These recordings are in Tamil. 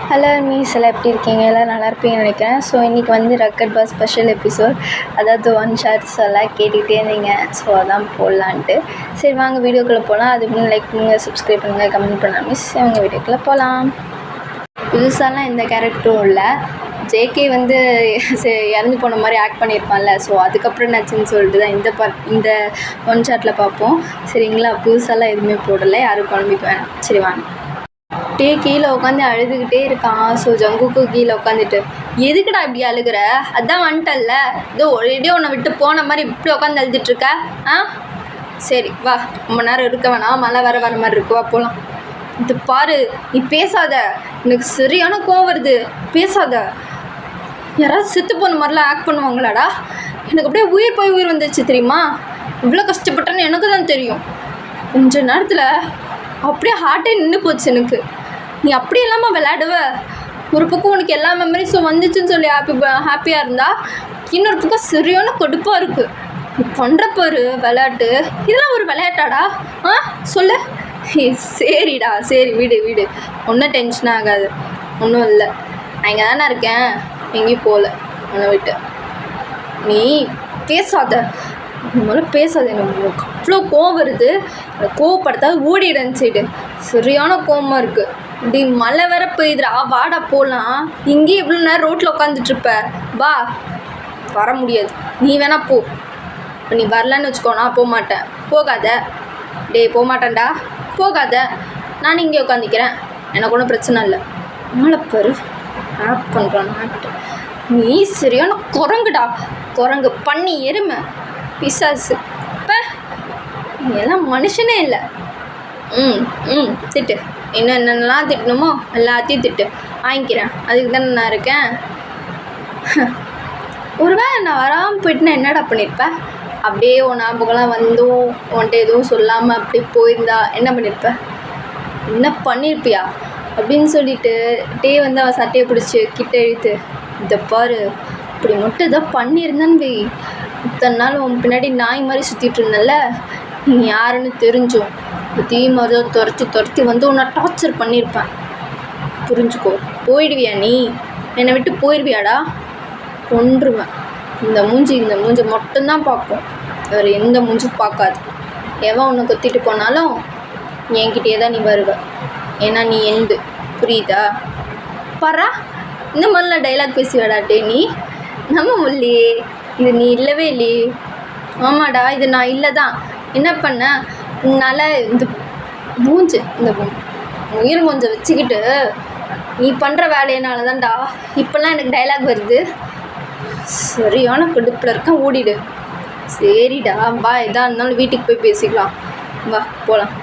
ஹலோ மீஸ் எல்லாம் எப்படி இருக்கீங்க? எல்லாம் நல்லா இருப்பீங்கன்னு நினைக்கிறேன். ஸோ இன்றைக்கி வந்து ரக்கட் பாஸ் ஸ்பெஷல் எபிசோட், அதாவது ஒன் ஷார்ட்ஸ் எல்லாம் கேட்டுகிட்டே இருந்தீங்க. ஸோ அதான் போடலான்ட்டு. சரி வாங்க வீடியோக்குள்ளே போகலாம். அதுக்கு முன்னே லைக் பண்ணுங்கள், சப்ஸ்கிரைப் பண்ணுங்கள், கமெண்ட் பண்ணலாம். மிஸ் அவங்க வீடியோக்குள்ளே போகலாம். புதுசாலாம் எந்த கேரக்டரும் இல்லை. ஜேகே வந்து இறந்து போன மாதிரி ஆக்ட் பண்ணியிருப்பான்ல, ஸோ அதுக்கப்புறம் என்னாச்சுன்னு சொல்லிட்டு தான் இந்த ஒன் ஷாட்டில் பார்ப்போம். சரிங்களா? புதுசாலாம் எதுவுமே போடலை, யாரும் குழம்பிக்க வேணாம். சரி வாங்க. கீழே உட்காந்து அழுதுகிட்டே இருக்கான். ஸோ ஜங்குக்கு கீழே உட்காந்துட்டு, எதுக்குடா இப்படி அழுகிற? அதான் வந்துட்டல்ல, இதோ ஒரேடியோ உன்னை விட்டு போன மாதிரி இப்படி உட்காந்து அழுதுட்டுருக்க. சரி வா, ரொம்ப நேரம் இருக்க வேணாம், மழை வர மாதிரி இருக்குவா போகலாம். இது பாரு, நீ பேசாத, எனக்கு சரியான கோவம் வருது, பேசாத. யாராவது செத்து போன மாதிரிலாம் ஆக்ட் பண்ணுவாங்களாடா? எனக்கு அப்படியே உயிர் போய் உயிர் வந்துச்சு தெரியுமா? இவ்வளோ கஷ்டப்பட்டேன்னு எனக்கு தான் தெரியும். கொஞ்ச நேரத்தில் அப்படியே ஹார்ட்டே நின்று போச்சு எனக்கு. நீ அப்படி இல்லாமல் விளையாடுவ. ஒரு பக்கம் உனக்கு எல்லா மெமரிஸும் வந்துச்சுன்னு சொல்லி ஹாப்பியாக இருந்தால், இன்னொரு பக்கம் சரியான கடுப்பாக இருக்குது. நீ பண்ணுறப்பாரு விளையாட்டு, இதெல்லாம் ஒரு விளையாட்டாடா? சொல்லு. சரிடா, சரி வீடு ஒன்றும் டென்ஷன் ஆகாது, ஒன்றும் இல்லை. நான் இங்கே தானே இருக்கேன், எங்கேயும் போகல உன்னை விட்டு. நீ பேசாத, முதல்ல பேசாது. எனக்கு அவ்வளோ கோவம் வருது. கோவப்படுத்தாது ஓடிடுன்னு சைடு. சரியான கோவமாக இருக்குது. இப்படி மழை வேற பெய்யுதுடா, வாடா போகலாம். இங்கேயே இவ்வளோ நேரம் ரோட்டில் உட்காந்துட்ருப்ப, வா. வர முடியாது, நீ வேணா போ. இப்போ நீ வரலன்னு வச்சுக்கோ, நான் போக மாட்டேன். போகாத போக மாட்டேன்டா, போகாத. நான் இங்கே உட்காந்துக்கிறேன், எனக்கு ஒன்றும் பிரச்சனை இல்லை. மழை பெரு ஆப் பண்ணுறான் நாட்டு. நீ சரியான குரங்குடா, குரங்கு, பண்ணி, எருமை, பிசாசு. இப்போ நீ எல்லாம் மனுஷனே இல்லை. திட்டு, இன்னும் என்னென்னலாம் திட்டணுமோ எல்லாத்தையும் திட்டு, வாங்கிக்கிறேன். அதுக்கு தானே நான் இருக்கேன். ஒருவேளை நான் வராமல் போயிட்டுனா என்னடா பண்ணியிருப்பேன்? அப்படியே உன் ஞாபகம்லாம் வந்தும் உன்கிட்ட எதுவும் சொல்லாமல் அப்படியே போயிருந்தா என்ன பண்ணியிருப்பேன்? என்ன பண்ணியிருப்பியா அப்படின்னு சொல்லிட்டு வந்து அவன் சட்டையை பிடிச்சி கிட்ட இழுத்து, இதை பாரு, இப்படி மட்டும் இதை பண்ணியிருந்தேன்னு வை, இத்தனை நாள் உன் பின்னாடி நாய் மாதிரி சுற்றிட்டு இருந்தல, நீ யாருன்னு தெரிஞ்சும் தீ மாதிரி துரத்தி வந்து உன்னை டார்ச்சர் பண்ணியிருப்பேன். புரிஞ்சுக்கோ. போயிடுவியா நீ? என்னை விட்டு போயிடுவியாடா? கொன்றுவேன். இந்த மூஞ்சி மட்டும்தான் பார்க்கும், வேறு எந்த மூஞ்சும் பார்க்காது. எவன் உன்னை கொத்திட்டு போனாலும் என்கிட்டயே தான் நீ வருவ. ஏன்னா நீ எண்டு, புரியுதா? பாரா, இந்த மாதிரிலாம் டைலாக் பேசுவேடாட்டே நீ? நம்ம முல்லையே, இது நீ இல்லவே இல்லையே. ஆமாடா, இது நான் இல்லை தான். என்ன பண்ண உன்னால்? இந்த உயிர் மூஞ்சை வச்சுக்கிட்டு நீ பண்ணுற வேலையினால தான்டா இப்போல்லாம் எனக்கு டைலாக் வருது. சரியான கடுப்பில் இருக்கேன், ஓடிடு. சரிடா வா, எதாக இருந்தாலும் வீட்டுக்கு போய் பேசிக்கலாம், வா போகலாம்.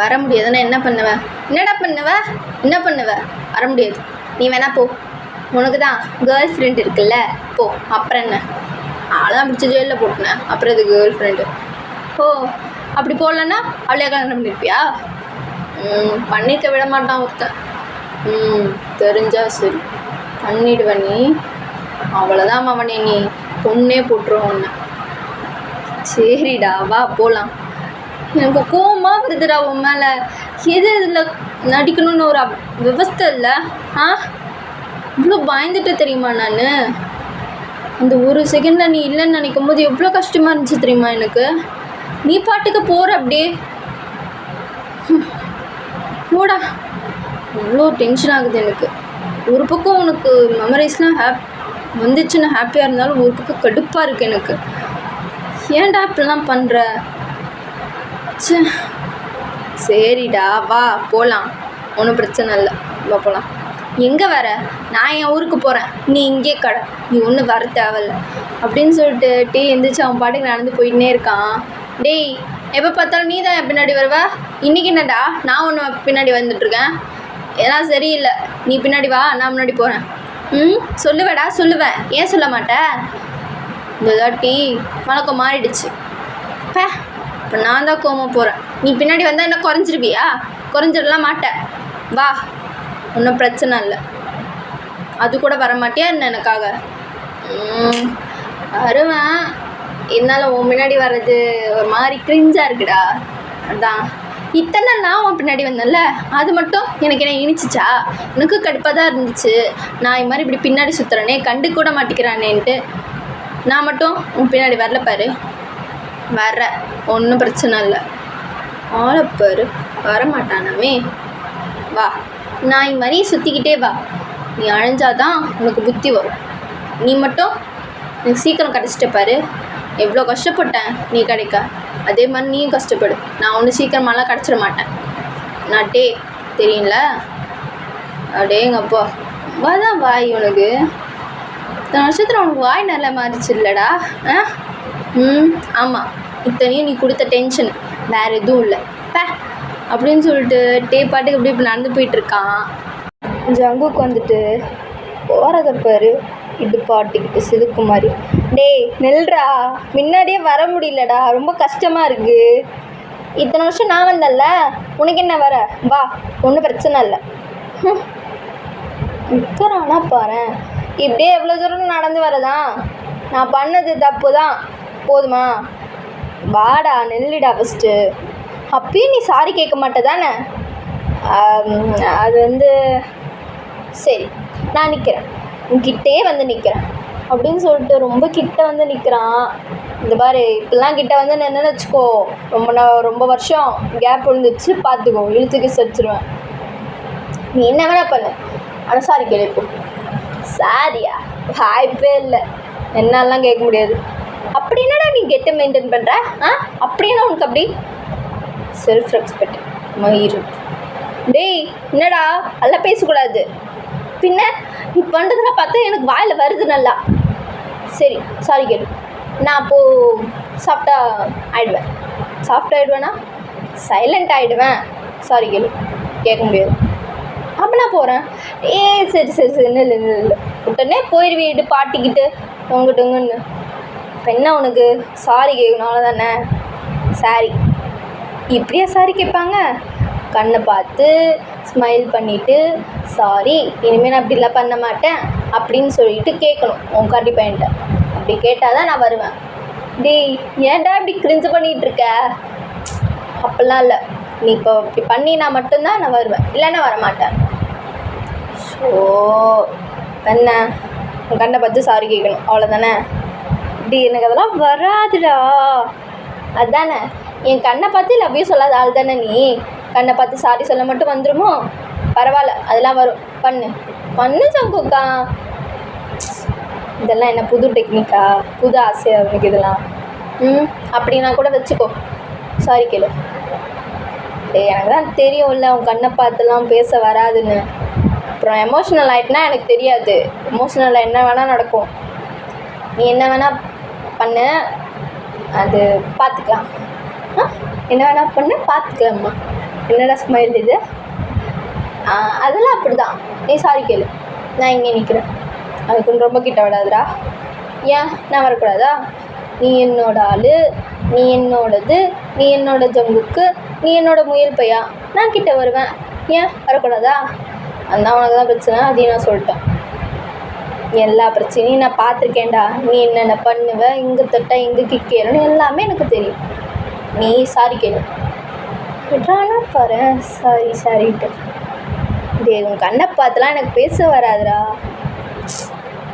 வர முடியாதுன்னா என்ன பண்ணுவேன்? என்னடா பண்ணுவ? வர முடியாது, நீ வேணா போ. உனக்கு தான் கேர்ள் ஃப்ரெண்ட் இருக்குல்ல, போ. அப்புறம் என்ன? ஆளாம் பிடிச்ச ஜெயிலில் போட்டுனேன், அப்புறம் இது கேர்ள் ஃப்ரெண்டு. ஓ, அப்படி போடலன்னா அவளே கல்யாணம் பண்ணியிருப்பியா? பண்ணிக்க விட மாட்டான் ஒருத்தன். தெரிஞ்சா சரி, பண்ணிடுவேன் நீ. அவ்வளோதான் அவனே, நீ பொண்ணே போட்டுருவோம் ஒன்று. சரிடா வா போகலாம். எனக்கு கோவமாக வருதுடா உன் மேலே. எது இதில் நடிக்கணும்னு ஒரு விவஸ்தை இல்லை. இவ்வளோ பயந்துட்டு தெரியுமா? நான் அந்த ஒரு செகண்டில் நீ இல்லைன்னு நினைக்கும் போது எவ்வளோ கஷ்டமாக இருந்துச்சு தெரியுமா எனக்கு? நீ பாட்டுக்கு போகிற அப்படியே. போடா, இவ்வளோ டென்ஷன் ஆகுது எனக்கு. ஒரு பக்கம் உனக்கு மெமரிஸ்லாம் வந்துச்சுன்னு ஹாப்பியாக இருந்தாலும் ஒரு பக்கம் கடுப்பாக இருக்குது எனக்கு. ஏன்டா இப்படிலாம் பண்ணுற? சரிடா வா போகலாம், ஒன்றும் பிரச்சனை இல்லை, வா போகலாம். எங்கே வர? நான் என் ஊருக்கு போகிறேன், நீ இங்கே கடை, நீ ஒன்றும் வர தேவையில்ல அப்படின்னு சொல்லிட்டு எந்திரிச்சு அவன் பாட்டுக்கு நடந்து போயிட்டுனே இருக்கான். டேய், எப்போ பார்த்தாலும் நீ தான் என் பின்னாடி வருவ. இன்றைக்கி என்னடா நான் ஒன்று பின்னாடி வந்துட்டுருக்கேன்? எல்லாம் சரியில்லை, நீ பின்னாடி வா, நான் முன்னாடி போகிறேன். சொல்லுவேடா, சொல்லுவேன், ஏன் சொல்ல மாட்டேன்? இந்த தாட்டி வழக்கம் மாறிடுச்சு. இப்போ நான் தான் கோவமாக போகிறேன். நீ பின்னாடி வந்தால் என்ன குறைஞ்சிருவியா? குறைஞ்சிடலாம் மாட்டேன், வா, ஒன்றும் பிரச்சனை இல்லை. அது கூட வரமாட்டியா என்ன எனக்காக? வருவேன், இருந்தாலும் உன் முன்னாடி வர்றது ஒரு மாதிரி கிரிஞ்சாக இருக்குடா. அதான் இத்தனை நான் உன் பின்னாடி வந்தேன்ல, அது மட்டும் எனக்கு என்ன இனிச்சிச்சா? எனக்கு கடுப்பாக தான் இருந்துச்சு. நான் இது மாதிரி இப்படி பின்னாடி சுற்றுறேனே, கண்டு கூட மாட்டிக்கிறானேன்ட்டு. நான் மட்டும் உன் பின்னாடி வரல பாரு. வர்ற ஒன்றும் பிரச்சனை இல்லை. ஆளப்பாரு வரமாட்டானாமே. வா, நான் இது மாதிரி சுற்றிக்கிட்டே வா. நீ அழிஞ்சாதான் உனக்கு புத்தி வரும். நீ மட்டும் எனக்கு சீக்கிரம் கிடச்சிட்ட பாரு. எவ்வளோ கஷ்டப்பட்டேன் நீ கிடைக்க, அதே மாதிரி நீயும் கஷ்டப்படு. நான் ஒன்று சீக்கிரமாலாம் கிடச்சிட மாட்டேன். நான் தெரியும்ல. அடேங்கப்பா, வாதான் வாய் உனக்கு. இத்தனை வருஷத்தில் உனக்கு வாய் நல்லா மாறிச்சு இல்லைடா? ஆமாம், இத்தனையும் நீ கொடுத்த டென்ஷன், வேறு எதுவும் இல்லை அப்படின்னு சொல்லிட்டு பாட்டுக்கு இப்படி இப்போ நடந்து போயிட்டுருக்கான். ஜங்குக்கு வந்துட்டு போகிறத பாரு, இது பாட்டுக்கிட்டு சிதுக்கு மாதிரி. நெல்றா, முன்னாடியே வர முடியலடா, ரொம்ப கஷ்டமாக இருக்குது. இத்தனை வருஷம் நான் வந்தேன்ல, உனக்கு என்ன வர? வா, ஒன்றும் பிரச்சனை இல்லை. நிற்கிறானா பாரு. இப்படியே எவ்வளோ தூரம் நடந்து வரதான்? நான் பண்ணது தப்பு தான், போதுமா? வாடா, நெல்லிடா ஃபஸ்ட்டு. அப்பயும் நீ சாரி கேட்க மாட்டேதானே? அது சரி, நான் நிற்கிறேன், உன்கிட்டே வந்து நிற்கிறேன் அப்படின்னு சொல்லிட்டு ரொம்ப கிட்ட வந்து நிற்கிறான். இந்த பாரு, இப்படிலாம் கிட்ட வந்து நின்றுன்னு வச்சுக்கோ, ரொம்ப வருஷம் கேப் விழுந்துச்சு, பார்த்துக்கோ, இழுத்துக்கு சரிச்சிருவேன். நீ என்ன வேணா பண்ணு, ஆனால் சாரி கேட்கும். சாரியா? வாய்ப்பே இல்லை, என்னாலாம் கேட்க முடியாது. அப்படி என்னடா நீ கெட்டு மெயின்டைன் பண்ணுற? அப்படின்னா உனக்கு அப்படி செல்ஃப் ரெஸ்பெக்ட் மயிறு. என்னடா நல்லா பேசக்கூடாது. பின்ன நீ பண்ணுறதுலாம் பார்த்தா எனக்கு வாயில் வருது நல்லா. சரி, சாரி கேளு. நான் அப்போது சாஃப்டாகிடுவேனா? சைலண்ட் ஆகிடுவேன். சாரி கேளு, கேட்க முடியாது. அப்போ நான் போகிறேன். சரி சரி சரி, இல்லை உடனே போயிடுவீடு பாட்டிக்கிட்டு தொங்குன்னு. இப்போ என்ன உனக்கு சாரி கேட்கணும், அவ்வளோதானே? சாரி இப்படியா சாரி கேட்பாங்க? கண்ணை பார்த்து ஸ்மைல் பண்ணிவிட்டு, சாரி, இனிமேல் நான் அப்படிலாம் பண்ண மாட்டேன் அப்படின்னு சொல்லிட்டு கேட்கணும் உன் கண்டி பையன்ட்ட. அப்படி கேட்டால் தான் நான் வருவேன். ஏன்டா இப்படி கிரிஞ்சு பண்ணிகிட்ருக்க? அப்படிலாம் இல்லை, நீ இப்போ இப்படி பண்ணினா மட்டும்தான் நான் வருவேன், இல்லைன்னா வரமாட்டேன். ஸோ என்ன, உன் கண்ணை பார்த்து சாரி கேட்கணும், அவ்வளோதானே? எனக்கு அதெல்லாம் வராதுடா. அதானே, என் கண்ணை பார்த்து லவ் யூ சொல்லாத ஆள் தானே நீ. கண்ணை பார்த்து சாரி சொல்ல மட்டும் வந்துடுமோ? பரவாயில்ல, அதெல்லாம் வரும். பண்ணு ஜங்குக்கா. இதெல்லாம் என்ன புது டெக்னிக்கா? புது ஆசையாக எனக்கு இதெல்லாம்? அப்படின்னா கூட வச்சுக்கோ, சாரி கேளு. எனக்கு தான் தெரியும்ல உன் கண்ணை பார்த்துலாம் பேச வராதுன்னு. அப்புறம் எமோஷ்னல் ஆகிட்டுனா எனக்கு தெரியாது. எமோஷ்னலில் என்ன வேணால் நடக்கும். நீ என்ன வேணால் பண்ணு, அது பார்த்துக்கலாம். என்ன வேணால் பண்ணு, பார்த்துக்கலாம்மா. என்னடா ஸ்மைல் இது? அதெல்லாம் அப்படி தான். நீ சாரி கேளு, நான் இங்கே நிற்கிறேன். அதுக்கு ரொம்ப கிட்ட விடாதுடா. ஏன் நான் வரக்கூடாதா? நீ என்னோட ஆள், நீ என்னோடது, நீ என்னோட ஜங்குக்கு, நீ என்னோட முயல் பையா, நான் கிட்ட வருவேன். ஏன் வரக்கூடாதா? அதுதான் உனக்கு தான் பிரச்சனை, அதையும் நான் சொல்லிட்டேன். எல்லா பிரச்சனையும் நான் பார்த்துருக்கேன்டா. நீ என்னென்ன பண்ணுவ, இங்கே தொட்டா இங்கே கிக்கேறணும், எல்லாமே எனக்கு தெரியும். நீ சாரி கேளு. விட்றானா பாரு, சாரின்ட்டு. உன் கண்ணை பார்த்துலாம் எனக்கு பேச வராதுடா.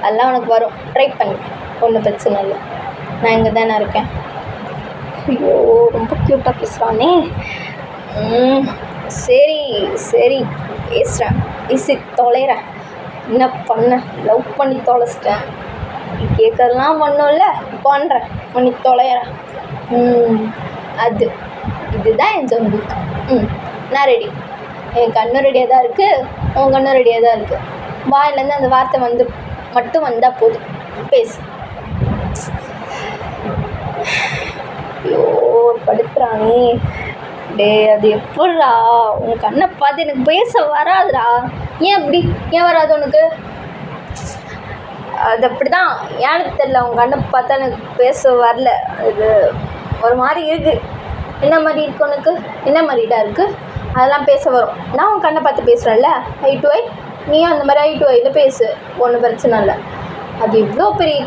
அதெல்லாம் உனக்கு வரும், ட்ரை பண்ணு, ஒன்றும் பிரச்சனை இல்லை. நான் இங்கே தானே இருக்கேன். ஐயோ, ரொம்ப க்யூட்டாக பேசுகிறானே. சரி சரி, பேசுகிறேன், பேசி தொலைகிறேன். என்ன பண்ண, லவ் பண்ணி தொலைச்சிட்டேன். கேட்கறதுலாம் ஒன்றும் பண்ணுறேன், பண்ணி தொலைகிறேன். இதுதான் என் ஜங்குக்கு. நான் ரெடி. என் கண்ணும் ரெடியாக தான் இருக்குது, உன் கண்ணும் ரெடியாக தான் இருக்குது. வாயிலேருந்து அந்த வார்த்தை மட்டும் வந்தால் போதும், பேசு. ஐயோ, படுத்துறானே. அது எப்படிடா? உன் கண்ணை பார்த்து எனக்கு பேச வராதுடா. ஏன் அப்படி? ஏன் வராது உனக்கு? அது அப்படி தான், ஏன்னு தெரில. உன் கண்ணை பார்த்தா எனக்கு பேச வரல. அது ஒரு மாதிரி இருக்குது. என்ன மாதிரி இருக்குது உனக்கு? என்ன மாதிரிடா இருக்குது? அதெல்லாம் பேச வரும். நான் உன் கண்ணை பார்த்து பேசுகிறேன்ல, ஐ டு ஐ. நீயும் அந்த மாதிரி ஐ டு ஐயில் பேசு, ஒன்றும் பிரச்சனை இல்லை. அது எவ்வளோ பெரிய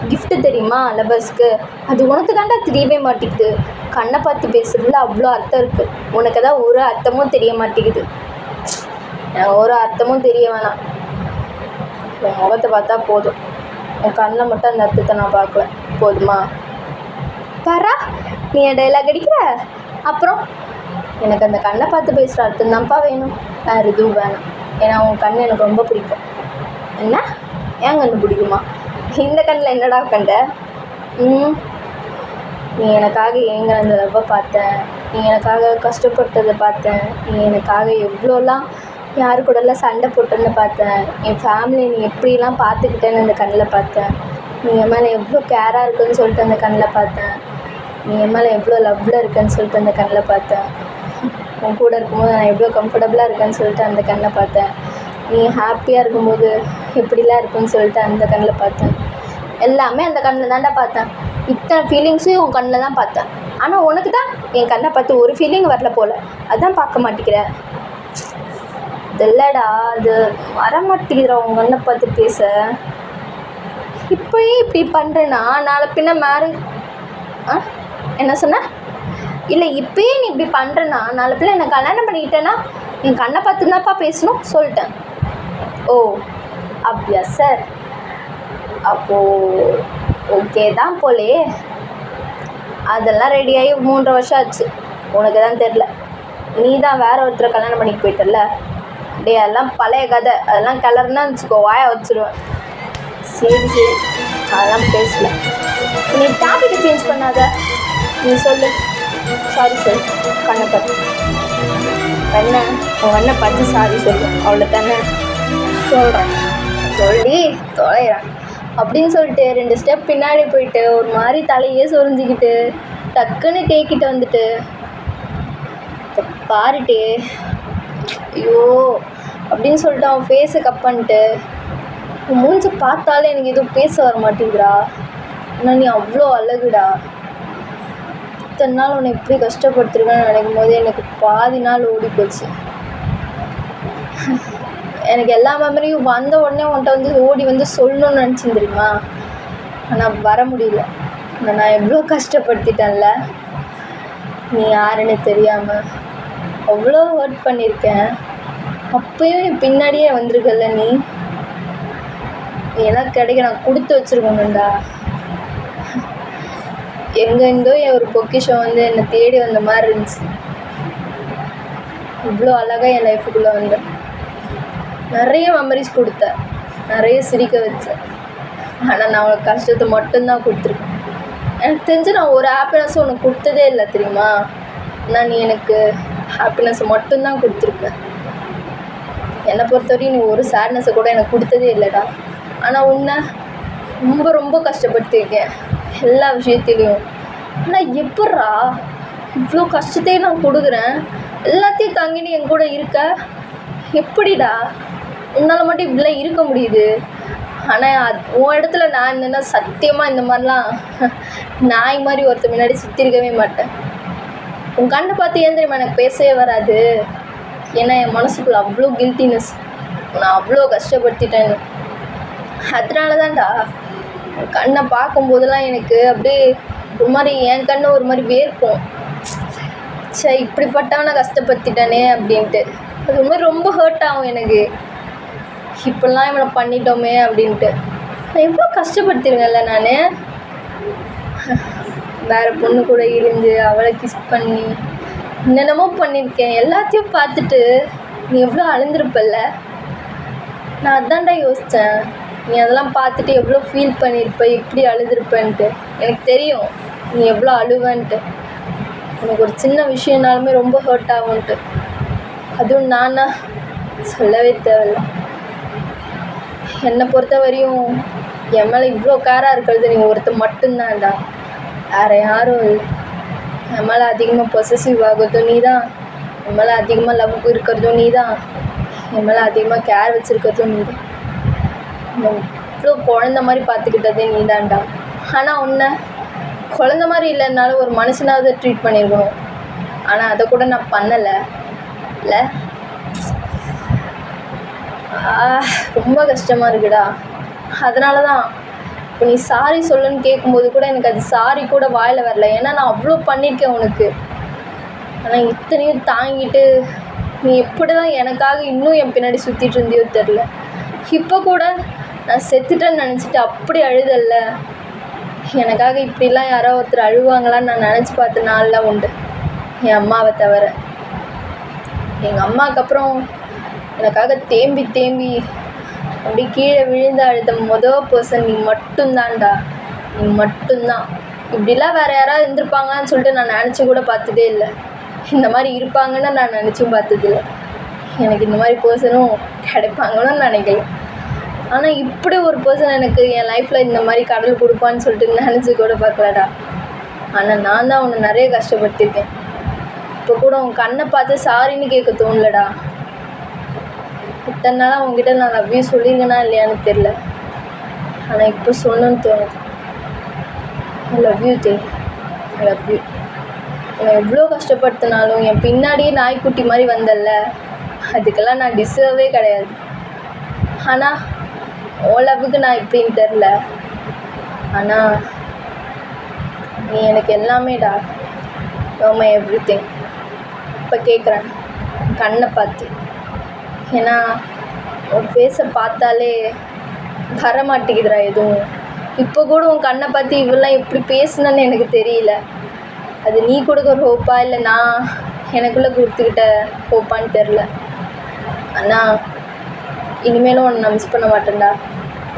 கிஃப்ட்டு தெரியுமா லவர்ஸ்க்கு? அது உனக்கு தாண்டா தெரியவே மாட்டேங்குது. கண்ணை பார்த்து பேசுறதுல அவ்வளோ அர்த்தம் இருக்குது. உனக்கு தான் ஒரு அர்த்தமும் தெரிய மாட்டேங்குது. ஒரு அர்த்தமும் தெரிய வேணாம். என் முகத்தை பார்த்தா போதும். என் கண்ணில் மட்டும் அந்த அர்த்தத்தை நான் பார்க்கல. போதுமா? பாரா, நீ என் டைலாக் அடிக்கிற. அப்புறம் எனக்கு அந்த கண்ணை பார்த்து பேசுகிற அர்த்தம் தான்ப்பா வேணும், வேறு எதுவும் வேணாம். ஏன்னா உன் கண் எனக்கு ரொம்ப பிடிக்கும். என்ன? ஏன் கண்ணு பிடிக்குமா? இந்த கண்ணில் என்னடா கண்ட? நீ எனக்காக ஏங்குற லவ்வை பார்த்தேன். நீ எனக்காக கஷ்டப்பட்டதை பார்த்தேன். நீ எனக்காக எவ்வளோலாம் யாரு கூடலாம் சண்டை போட்டேன்னு பார்த்தேன். என் ஃபேமிலி நீ எப்படிலாம் பார்த்துக்கிட்டேன்னு அந்த கண்ணில் பார்த்தேன். நீ என் மேலே எவ்வளோ கேராக இருக்குன்னு சொல்லிட்டு அந்த கண்ணில் பார்த்தேன். நீ என் மேலே எவ்வளோ லவ்வில் இருக்கேன்னு சொல்லிட்டு அந்த கண்ணில் பார்த்தேன். உன் கூட இருக்கும்போது நான் எவ்வளோ கம்ஃபர்டபுளாக இருக்கேன்னு சொல்லிட்டு அந்த கண்ணில் பார்த்தேன். நீ ஹாப்பியாக இருக்கும்போது எப்படிலாம் இருக்குன்னு சொல்லிட்டு அந்த கண்ணில் பார்த்தேன். எல்லாமே அந்த கண்ணில் தான்டா பார்த்தேன். இத்தனை ஃபீலிங்ஸையும் உன் கண்ணில் தான் பார்த்தேன். ஆனால் உனக்கு தான் என் கண்ணை பார்த்து ஒரு ஃபீலிங் வரல போல். அதான் பார்க்க மாட்டேங்கிற. இல்லைடா, அது வரமாட்டேங்குதுடா உன் கண்ணை பார்த்து பேச. இப்போயே இப்படி பண்ணுறேன்னா நாளை பின்ன என்ன சொன்ன? இல்லை, இப்போயே நீ இப்படி பண்ணுறேன்னா நாளை பின்ன என்னை கல்யாணம் பண்ணிக்கிட்டேன்னா என் கண்ணை பார்த்து தான்ப்பா பேசணும் சொல்லிட்டேன். ஓ அப்படியா சார்? அப்போது ஓகே தான் போலே. அதெல்லாம் ரெடியாகி 3 வருஷம் ஆச்சு. உனக்கு தான் தெரில. நீ தான் வேற ஒருத்தரை கல்யாணம் பண்ணிட்டு போயிட்டல. டே, அதெல்லாம் பழைய கதை. அதெல்லாம் கிளறுனா வச்சுக்கோ, வாயை வச்சுருவேன். சரி, அதெல்லாம் பேசல. நீ டாபிக்கை சேஞ்ச் பண்ணாத. நீ சொல்லு. சாரி சொல்லு. கண்ணை பார்த்து என்ன? உன் கண்ணை பார்த்து சாரி சொல்லு. அவ்வளோ தானே சொல்கிறேன். சொல்லி தொலைகிறேன் அப்படின்னு சொல்லிட்டு 2 ஸ்டெப் பின்னாடி போயிட்டு ஒரு மாதிரி தலையே சொரிஞ்சிக்கிட்டு டக்குன்னு கேக்கிட்ட வந்துட்டு பாருட்டே ஐயோ அப்படின்னு சொல்லிட்டு அவன் ஃபேஸை கட் பண்ணிட்டு, உன் மூஞ்சி பார்த்தாலே எனக்கு எதுவும் பேச வர மாட்டேங்குதுடா. ஆனால் நீ அவ்வளோ அழகுடா. இத்தனை நாள் உன்னை எப்படி கஷ்டப்படுத்திருக்கேன்னு நினைக்கும் போது எனக்கு பாதி நாள் ஓடி போச்சு. எனக்கு எல்லா மெமரியும் வந்த உடனே உன்கிட்ட வந்து ஓடி வந்து சொல்லணும்னு நினச்சின்னு தெரியுமா? ஆனால் வர முடியல. நான் எவ்வளோ கஷ்டப்படுத்திட்டேன்ல. நீ யாருன்னு தெரியாமல் அவ்வளோ ஹர்ட் பண்ணியிருக்கேன். அப்பயும் என் பின்னாடியே வந்திருக்கல. நீ எனக்கு கிடைக்க நான் கொடுத்து வச்சுருக்கணும்டா. எங்கெங்கோ என் ஒரு பொக்கிஷம் வந்து என்னை தேடி வந்த மாதிரி இருந்துச்சு. இவ்வளோ அழகாக என் லைஃபுக்குள்ளே வந்தேன். நிறைய மெமரிஸ் கொடுத்தேன், நிறைய சிரிக்க வச்சேன். ஆனால் நான் உனக்கு கஷ்டத்தை மட்டும்தான் கொடுத்துருக்கேன். எனக்கு தெரிஞ்சு நான் ஒரு ஹாப்பினஸும் உனக்கு கொடுத்ததே இல்லை தெரியுமா? ஆனால் நீ எனக்கு ஹாப்பினஸை மட்டும்தான் கொடுத்துருக்க. என்னை பொறுத்தவரையும் நீ ஒரு சேட்னஸை கூட எனக்கு கொடுத்ததே இல்லைடா. ஆனால் உன்னை ரொம்ப ரொம்ப கஷ்டப்படுத்தியிருக்கேன் எல்லா விஷயத்துலேயும். ஆனால் எப்பட்றா இவ்வளோ கஷ்டத்தையும் நான் கொடுக்குறேன், எல்லாத்தையும் தாங்கிட்டு என் கூட இருக்க? எப்படிடா உன்னால் மட்டும் இப்படிலாம் இருக்க முடியுது? ஆனால் உன் இடத்துல நான் இருந்தேன்னா சத்தியமாக இந்த மாதிரிலாம் நாய் மாதிரி ஒருத்தர் முன்னாடி சுற்றிருக்கவே மாட்டேன். உன் கண்ணை பார்த்து ஏன் தெரியுமா எனக்கு பேசவே வராது? ஏன்னா என் மனசுக்குள்ளே அவ்வளோ கில்ட்டினஸ். நான் அவ்வளோ கஷ்டப்படுத்திட்டேன்னு. அதனால தான்டா கண்ணை பார்க்கும்போதெல்லாம் எனக்கு அப்படியே ஒரு மாதிரி என் கண்ணை ஒரு மாதிரி வேர்க்கும். சே, இப்படிப்பட்டவனை கஷ்டப்படுத்திட்டானே அப்படின்ட்டு அது ஒரு மாதிரி ரொம்ப ஹர்ட் ஆகும் எனக்கு. இப்படிலாம் இவனை பண்ணிட்டோமே அப்படின்ட்டு நான் எவ்வளோ கஷ்டப்படுத்திருங்கல்ல. நான் வேறு பொண்ணு கூட இருந்து அவளை கிஸ் பண்ணி என்னென்னமோ பண்ணியிருக்கேன். எல்லாத்தையும் பார்த்துட்டு நீ எவ்வளோ அழுந்திருப்பல்ல. நான் அதான்டா யோசித்தேன். நீ அதெல்லாம் பார்த்துட்டு எவ்வளோ ஃபீல் பண்ணியிருப்ப, இப்படி அழுதுருப்பேன்ட்டு. எனக்கு தெரியும் நீ எவ்வளோ அழுவேன்ட்டு. எனக்கு ஒரு சின்ன விஷயம்னாலுமே ரொம்ப ஹர்ட் ஆகும்ன்ட்டு. அதுவும் நானா சொல்லவே தேவையில்லை. என்னை பொறுத்த வரையும் என் மேலே இவ்வளோ கேராக இருக்கிறது நீ ஒருத்தர் மட்டும்தான்டா, வேறு யாரும் இல்லை. என் மேலே அதிகமாக பொசசிவ் ஆகுறதும் நீ தான், என் மேலே அதிகமாக லவ் இருக்கிறதும் நீ தான், என் மேலே அதிகமாக கேர் வச்சுருக்கிறதும் நீ தான். இவ்வளோ குழந்த மாதிரி பார்த்துக்கிட்டதே நீ தான்டா. ஆனால் உன்னை குழந்த மாதிரி இல்லைன்னாலும் ஒரு மனுஷனாவது ட்ரீட் பண்ணியிருக்கணும். ஆனால் அதை கூட நான் பண்ணலை இல்லை. ரொம்ப கஷ்டமாக இருக்குடா. அதனால தான் இப்போ நீ சாரி சொல்லுன்னு கேட்கும்போது கூட எனக்கு அது சாரி கூட வாயில் வரல. ஏன்னா நான் அவ்வளோ பண்ணியிருக்கேன் உனக்கு. ஆனால் இத்தனையும் தாங்கிட்டு நீ எப்படி தான் எனக்காக இன்னும் என் பின்னாடி சுற்றிட்டு இருந்தியோ தெரில. இப்போ கூட நான் செத்துட்டேன்னு நினச்சிட்டு அப்படி அழுதல்ல. எனக்காக இப்படிலாம் யாரோ ஒருத்தர் அழுவாங்களான்னு நான் நினச்சி பார்த்த நாள்லாம் உண்டு, என் அம்மாவை தவிர. எங்கள் அம்மாவுக்கு அப்புறம் எனக்காக தேம்பி தேம்பி அப்படி கீழே விழுந்து அழுத பர்சன் நீ மட்டும்தான்டா. நீ மட்டும்தான். இப்படிலாம் வேறு யாராவது இருந்திருப்பாங்கன்னு சொல்லிட்டு நான் நினச்சி கூட பார்த்ததே இல்லை. இந்த மாதிரி இருப்பாங்கன்னு நான் நினச்சும் பார்த்ததில்லை. எனக்கு இந்த மாதிரி பர்சனும் கிடைப்பாங்கன்னு நினைக்கல. ஆனால் இப்படி ஒரு பர்சன் எனக்கு என் லைஃப்பில் இந்த மாதிரி கடவுள் கொடுப்பான்னு சொல்லிட்டு நினச்சி கூட பார்க்கலடா. ஆனால் நான் தான் உன்னை நிறைய கஷ்டப்படுத்திருக்கேன். இப்போ கூட உன் கண்ணை பார்த்து சாரின்னு கேட்க தோணலடா. இத்தனை நாளாக உங்ககிட்ட நான் லவ் யூ சொல்லியிருக்கேனா இல்லையான்னு தெரில. ஆனால் இப்போ சொல்லணும்னு தோணுது. I love you they. I love you. என்னை எவ்வளோ கஷ்டப்படுத்தினாலும் என் பின்னாடியே நாய்க்குட்டி மாதிரி வந்தல்ல, அதுக்கெல்லாம் நான் டிசர்வே கிடையாது. ஆனால் உன் லவ்வுக்கு நான் இப்படின்னு தெரில. ஆனால் நீ எனக்கு எல்லாமேடா. You my everything. இப்போ கேட்குறேன் கண்ணை பார்த்து. ஏன்னா உன் ஃபேஸை பார்த்தாலே வர மாட்டேங்குதுடா எதுவும். இப்போ கூட உன் கண்ணை பார்த்து இவெல்லாம் எப்படி பேசுனேன்னு எனக்கு தெரியல. அது நீ கொடுக்குற ஹோப்பா இல்லை நான் எனக்குள்ளே கொடுத்துக்கிட்ட ஹோப்பான்னு தெரில. ஆனால் இனிமேலும் உன்னை நான் மிஸ் பண்ண மாட்டேன்டா.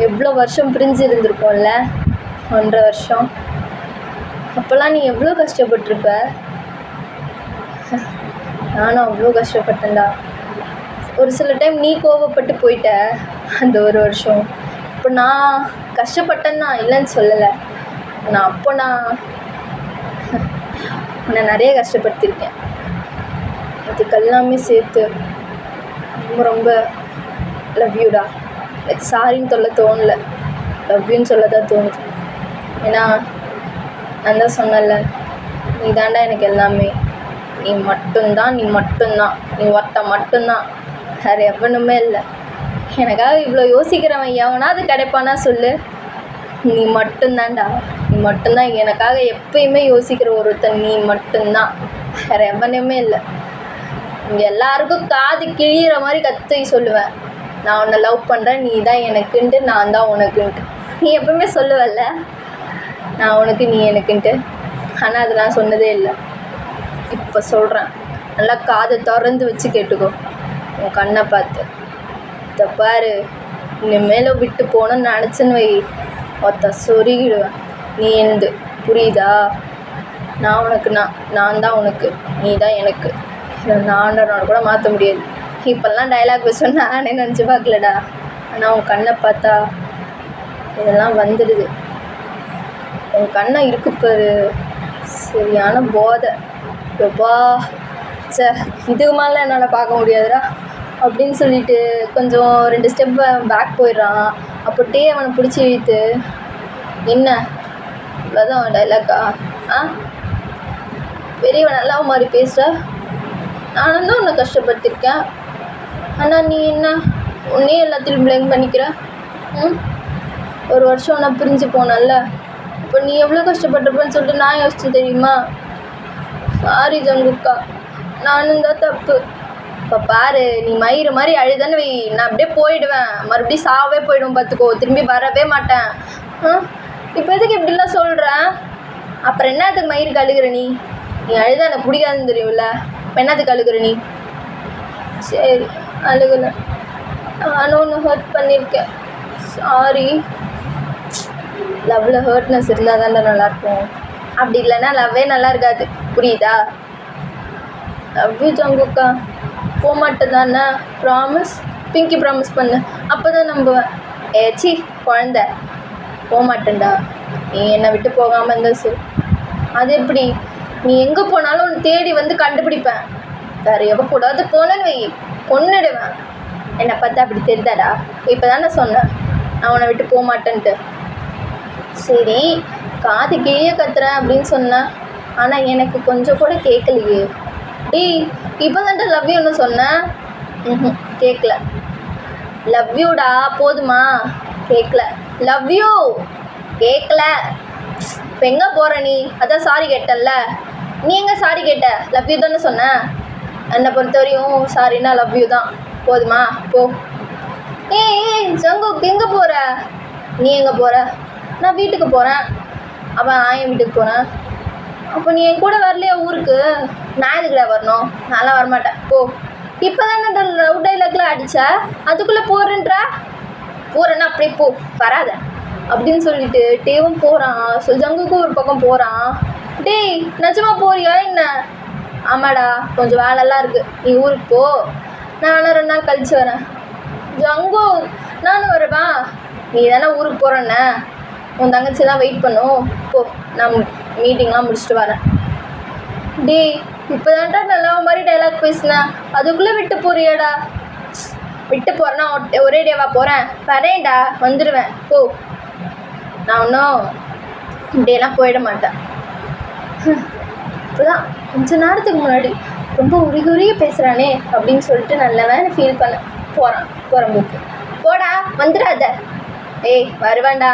எவ்வளோ வருஷம் பிரிஞ்சு இருந்திருப்போம்ல, 1.5 வருஷம். அப்போல்லாம் நீ எவ்வளோ கஷ்டப்பட்டிருப்ப. நானும் அவ்வளோ கஷ்டப்பட்டேன்டா. ஒரு சில டைம் நீ கோவப்பட்டு போயிட்ட அந்த 1 வருஷம். இப்போ நான் கஷ்டப்பட்டேன்னு நான் இல்லைன்னு சொல்லலை. நான் அப்போ நான் உன்னை நிறைய கஷ்டப்படுத்தியிருக்கேன். அதுக்கெல்லாமே சேர்த்து ரொம்ப ரொம்ப லவ் யூடா. எனக்கு சாரின்னு சொல்ல தோணலை, லவ் யூன்னு சொல்ல தான் தோணுது. ஏன்னா நான் தான் சொன்னல, நீ தாண்டா எனக்கு எல்லாமே. நீ மட்டும்தான், நீ மட்டும்தான், நீ ஒருத்த மட்டும்தான், வேறு எவனுமே இல்லை. எனக்காக இவ்வளோ யோசிக்கிறவன் எவனாவது கிடைப்பானா சொல்லு. நீ மட்டும்தான்டா. நீ மட்டும்தான் எனக்காக எப்பயுமே யோசிக்கிற ஒருத்தன். நீ மட்டும்தான், வேறு எவனுமே இல்லை. இங்கே எல்லாருக்கும் காது கிழிகிற மாதிரி கத்தி சொல்லுவேன், நான் உன்னை லவ் பண்ணுறேன், நீ தான் எனக்குன்ட்டு, நான் தான் உனக்குன்ட்டு. நீ எப்பவுமே சொல்லுவல்ல நான் உனக்கு நீ எனக்குன்ட்டு. ஆனால் அது நான் சொன்னதே இல்லை. இப்போ சொல்கிறேன், நல்லா காதை திறந்து வச்சு கேட்டுக்கோ. உன் கண்ணை பார்த்து இதை பாரு. இனிமேல் விட்டு போகணுன்னு நினச்சேன்னு வை, ஒருத்த சொருகிடுவேன். நீ என்னது புரியுதா? நான் உனக்கு நான் தான் உனக்கு, நீ தான் எனக்கு. இதை நான் கூட மாற்ற முடியாது. இப்போல்லாம் டைலாக் பேசணும்னு நானே நினச்சி பார்க்கலடா. ஆனால் உன் கண்ணை பார்த்தா இதெல்லாம் வந்துடுது. உன் கண்ணை இருக்கு பாரு, சரியான போதை. எப்பா சே, இதுக்கு மேலே என்னால் பார்க்க முடியாதுடா அப்படின்னு சொல்லிட்டு கொஞ்சம் 2 ஸ்டெப் பேக் போயிடுறான். அப்போட்டே அவனை பிடிச்சி இழுத்து, என்ன இவ்வளோதான் டைலாக்கா? பெரியவன் நல்லா மாதிரி பேசுகிற. நானும் தான் உன்னை கஷ்டப்படுத்திருக்கேன். ஆனால் நீ என்ன உன்னே எல்லாத்தையும் ப்ளேம் பண்ணிக்கிற. 1 வருஷம் நான் பிரிஞ்சு போனேன்ல, இப்போ நீ எவ்வளோ கஷ்டப்பட்டிருப்பேன்னு சொல்லிட்டு நான் யோசிச்சு தெரியுமா? சாரி ஜங்குக்கா, நானும் தான் தப்பு. இப்போ பாரு, நீ மயிறு மாதிரி அழுதான்னு வை, நான் அப்படியே போயிடுவேன். மறுபடியும் சாவே போயிடுவேன் பார்த்துக்கோ, திரும்பி வரவே மாட்டேன். இப்போ எதுக்கு இப்படிலாம் சொல்கிறேன்? அப்புறம் என்னத்துக்கு மயிருக்கு அழுகிற நீ? நீ அழுதா எனக்கு பிடிக்காதுன்னு தெரியும்ல, இப்போ என்னத்துக்கு அழுகிற நீ? சரி அழுகலை, நானும் ஒன்று ஹர்ட் பண்ணியிருக்கேன், சாரி. லவ்வில் ஹர்ட்னஸ் இருந்தால் தான்டா நல்லாயிருக்கும். அப்படி இல்லைன்னா லவ்வே நல்லா இருக்காது, புரியுதா? லவ் யூ ஜங்குக்கா. போகமாட்டேன் தானே? ப்ராமிஸ். பிங்கி ப்ராமிஸ் பண்ணு, அப்போ தான் நம்புவேன். ஏச்சி குழந்த, போகமாட்டேன்டா. நீ என்னை விட்டு போகாமல் இருந்தால் சரி. அது எப்படி? நீ எங்கே போனாலும் உன்னை தேடி வந்து கண்டுபிடிப்பேன். வேறு எவ்வளோ கூடாது போனேன்னு வை, கொன்னுடுவேன். என்னை பார்த்தா அப்படி தெரிதாடா? இப்போ தானே சொன்னேன் நான் உன்னை விட்டு போக மாட்டேன்ட்டு. சரி, காது கிழிய கத்துறேன் அப்படின்னு சொன்னேன், ஆனால் எனக்கு கொஞ்சம் கூட கேட்கலையே. டேய், இப்போ தான்டா லவ் யூன்னு சொன்னேன். கேட்கல. லவ் யூடா, போதுமா? கேட்கல. Love you. கேட்கல. இப்போ எங்கே போகிற நீ? அதான் சாரி கேட்டல்ல. நீ எங்கே சாரி கேட்ட? லவ் யூ தானே சொன்ன. என்னை பொறுத்தவரையும் சாரின்னா லவ் யூ தான். போதுமா? போ. ஏய் ஜங்குக், எங்கே போகிற? நீ எங்கே போகிற? நான் வீட்டுக்கு போகிறேன். அப்போ நான் என் வீட்டுக்கு போகிறேன். அப்போ நீ என் கூட வரலையா ஊருக்கு? நான் எதுக்குடா வரணும்? நான்லாம் வரமாட்டேன். போ. இப்போ தானே லவ் டைலாக்லாம் அடித்தா, அதுக்குள்ளே போகிறேன்றா. போகிறேன்னா அப்படியே போ, வராத அப்படின்னு சொல்லிட்டு டேவும் போகிறான். ஸோ ஜங்குக்கும் ஒரு பக்கம் போகிறான். டேய் நிஜமா போறியா என்ன? ஆமாடா, கொஞ்சம் வேலைலாம் இருக்குது, நீ ஊருக்கு போ, நான் வேணா 2 நாள் கழிச்சு வரேன். ஜங்கு, நானும் வரவா? நீ தானே ஊருக்கு போகிறேன்ன, உன் தங்கச்சி தான் வெயிட் பண்ணும். போ, நான் மீட்டிங்லாம் முடிச்சுட்டு வரேன். டேய் இப்போ தான்டா நல்லா மாதிரி டைலாக் பேசினேன், அதுக்குள்ளே விட்டு போறியாடா? விட்டு போகிறேன்னா ஒரே டேவா போகிறேன்? வரேன்டா, வந்துடுவேன். போ. நான் ஒன்றும் இப்படியெல்லாம் போயிட மாட்டேன். இப்போதான் கொஞ்ச நேரத்துக்கு முன்னாடி ரொம்ப உருகி பேசுகிறானே அப்படின்னு சொல்லிட்டு நல்லவன் ஃபீல் பண்ண போகிறேன் புக்கு. போடா, வந்துடாத. ஏய் வருவேன்டா.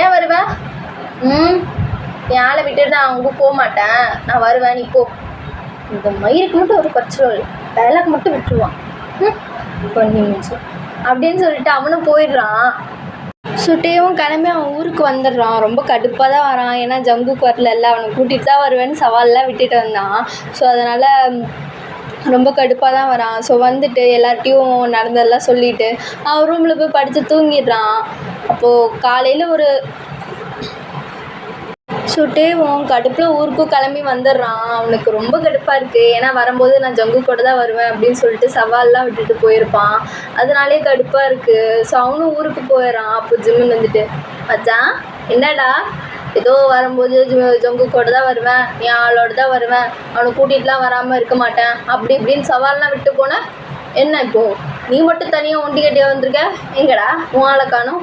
ஏன் வருவேன்? என் ஆளை விட்டுட்டு நான் அவங்க போக மாட்டேன், நான் வருவேன், நீ போ. இந்த மயிருக்கு மட்டும் ஒரு குறைச்சல், டைலாக் மட்டும் விட்டுருவான். பண்ணிச்சு அப்படின்னு சொல்லிட்டு அவனும் போயிடுறான். சுட்டையும் கிளம்பி அவன் ஊருக்கு வந்துடுறான். ரொம்ப கடுப்பாக தான் வரான், ஏன்னா ஜங்குக்கு வரல, அவனை கூட்டிகிட்டு தான் வருவேன்னு சவால்லாம் விட்டுட்டு வந்தான். ஸோ அதனால் ரொம்ப கடுப்பாக தான் வரான். ஸோ வந்துட்டு எல்லார்ட்டையும் நடந்ததெல்லாம் சொல்லிவிட்டு அவன் ரூமில் போய் படித்து தூங்கிடுறான். அப்போது காலையில் ஒரு சுட்டேவும் கடுப்பில் ஊருக்கும் கிளம்பி வந்துடுறான். அவனுக்கு ரொம்ப கடுப்பாக இருக்குது, ஏன்னா வரும்போது நான் ஜங்கு கூட தான் வருவேன் அப்படின்னு சொல்லிட்டு சவால்லாம் விட்டுட்டு போயிருப்பான். அதனாலே கடுப்பாக இருக்குது. ஸோ அவனும் ஊருக்கு போயிடறான். அப்போ ஜிம்முன்னு வந்துட்டு, மச்சான் என்னடா ஏதோ வரும்போது ஜங்கு கூட தான் வருவேன், என் ஆளோட தான் வருவேன், அவனை கூட்டிகிட்டுலாம் வராமல் இருக்க மாட்டேன் அப்படி இப்படின்னு சவால்லாம் விட்டு போனேன். என்ன இப்போது நீ மட்டும் தனியாக ஒண்டி கட்டியாக வந்திருக்க? எங்கடா உன் ஆளை காணோம்?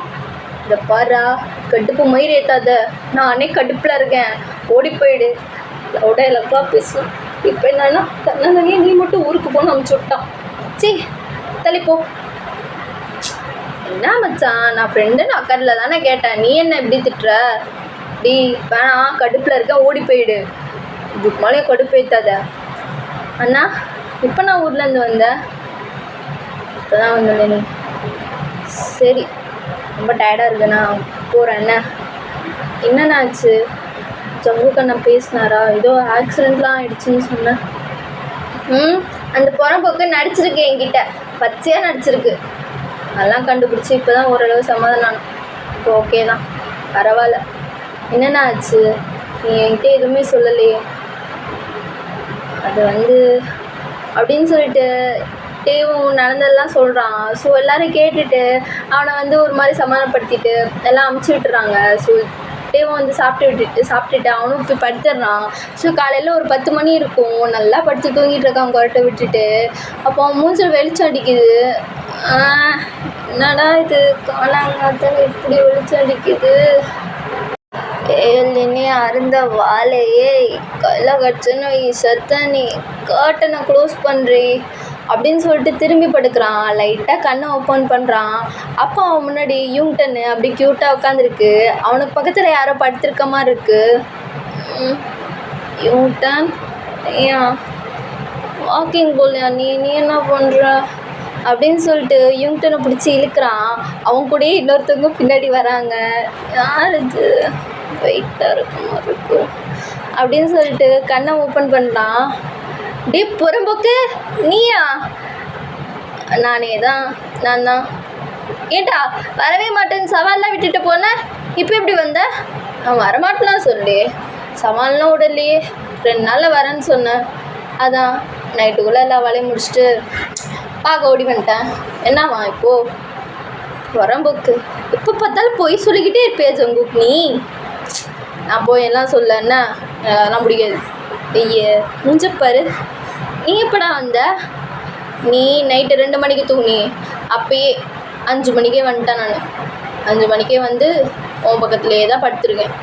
இந்த பாரா, கடுப்பு மயிர் ஏற்றாத, நானே கடுப்பில் இருக்கேன், ஓடி போயிடு. லவுட இலக்காக பேசும். இப்போ என்னன்னா தனியே நீ மட்டும் ஊருக்கு போகணும் அனுப்பிச்சு விட்டான். சி தள்ளிப்போ. என்ன மச்சான், நான் ஃப்ரெண்டுன்னு அக்கறையில் தானே கேட்டேன், நீ என்ன எப்படி திட்டுற? டி வேணாம், கடுப்பில் இருக்கேன், ஓடி போயிடு. இதுக்கு மேலே கடுப்பு ஏற்றாத. அண்ணா இப்போ நான் ஊர்லேருந்து வந்தேன். இப்போ தான் வந்தேன். நீ சரி, ரொம்ப டயர்டாக இருக்கு, நான் போகிறேன். என்னென்ன ஆச்சு? ஜங்கு கண்ணா பேசினாரா? ஏதோ ஆக்சிடெண்ட்லாம் ஆகிடுச்சின்னு சொன்னேன். அந்த புறம்போக்கு நடிச்சிருக்கு, என்கிட்ட பச்சையாக நடிச்சிருக்கு. அதெல்லாம் கண்டுபிடிச்சி இப்போ தான் ஓரளவு சமாதானம். இப்போ ஓகே தான், பரவாயில்ல. என்னென்ன ஆச்சு? நீ என்கிட்ட எதுவுமே சொல்லலையே. அது அப்படின்னு சொல்லிட்டு டேவும் நடந்ததெல்லாம் சொல்கிறான். ஸோ எல்லோரும் கேட்டுட்டு அவனை ஒரு மாதிரி சமாதானப்படுத்திட்டு எல்லாம் அமுச்சு விட்டுறாங்க. ஸோ டேவும் சாப்பிட்டுட்டு அவனும் போய் படுத்துடுறான். ஸோ காலையில் ஒரு 10 மணி இருக்கும், நல்லா படுத்து தூங்கிட்டு இருக்கான் கொரட்டை விட்டுட்டு. அப்போ அவன் மூஞ்சில் வெளிச்சம் அடிக்குது. என்னடா இது காலாங்காத்தால இப்படி வெளிச்சம் அடிக்குது? ஏழினே அருந்த வாழையே கையில் கடிச்சுன்னு சத்த, நீ கர்ட்டனை க்ளோஸ் பண்ணுறி அப்படின்னு சொல்லிட்டு திரும்பி படுக்கிறான். லைட்டாக கண்ணை ஓப்பன் பண்ணுறான். அப்போ அவன் முன்னாடி யூங்டன் அப்படி க்யூட்டாக உட்காந்துருக்கு. அவனுக்கு பக்கத்தில் யாரோ படுத்திருக்க மாதிரி இருக்குது. யூங்டன் ஏன் வாக்கிங் போகலையா? நீ என்ன பண்ணுற அப்படின்னு சொல்லிட்டு யூங்டனை பிடிச்சி இழுக்கிறான். அவன் கூடயே இன்னொருத்தவங்க பின்னாடி வராங்க. யார் இது? வெயிட்டாக இருக்க மாதிரி இருக்கும் அப்படின்னு சொல்லிட்டு கண்ணை ஓப்பன் பண்ணுறான். டே புறம்போக்கு, நீயா? நான் தான். ஏண்டா வரவே மாட்டேன்னு சவால்லாம் விட்டுட்டு போனேன், இப்போ எப்படி வந்த? நான் வரமாட்டேலாம் சொல்லி சவால்லாம் விடலையே, 2 நாளில் வரேன்னு சொன்னேன். அதான் நைட்டுக்குள்ளே எல்லா வேலையும் முடிச்சுட்டு பார்க்க ஓடி வந்துட்டேன். என்னவா இப்போது? புறம்போக்கு, எப்போ பார்த்தாலும் போய் சொல்லிக்கிட்டே இருப்பே ஜங்குக் நீ. நான் போய் எல்லாம் சொல்ல, என்ன அதெல்லாம் பிடிக்காது. ஐயே முஞ்சப்பாரு, நீ எப்படா வந்த? நீ நைட்டு 2 மணிக்கு தூங்கி, அப்பயே 5 மணிக்கே வந்துட்டேன். நான் 5 மணிக்கே வந்து உன் பக்கத்துலேயே தான் படுத்துருக்கேன்.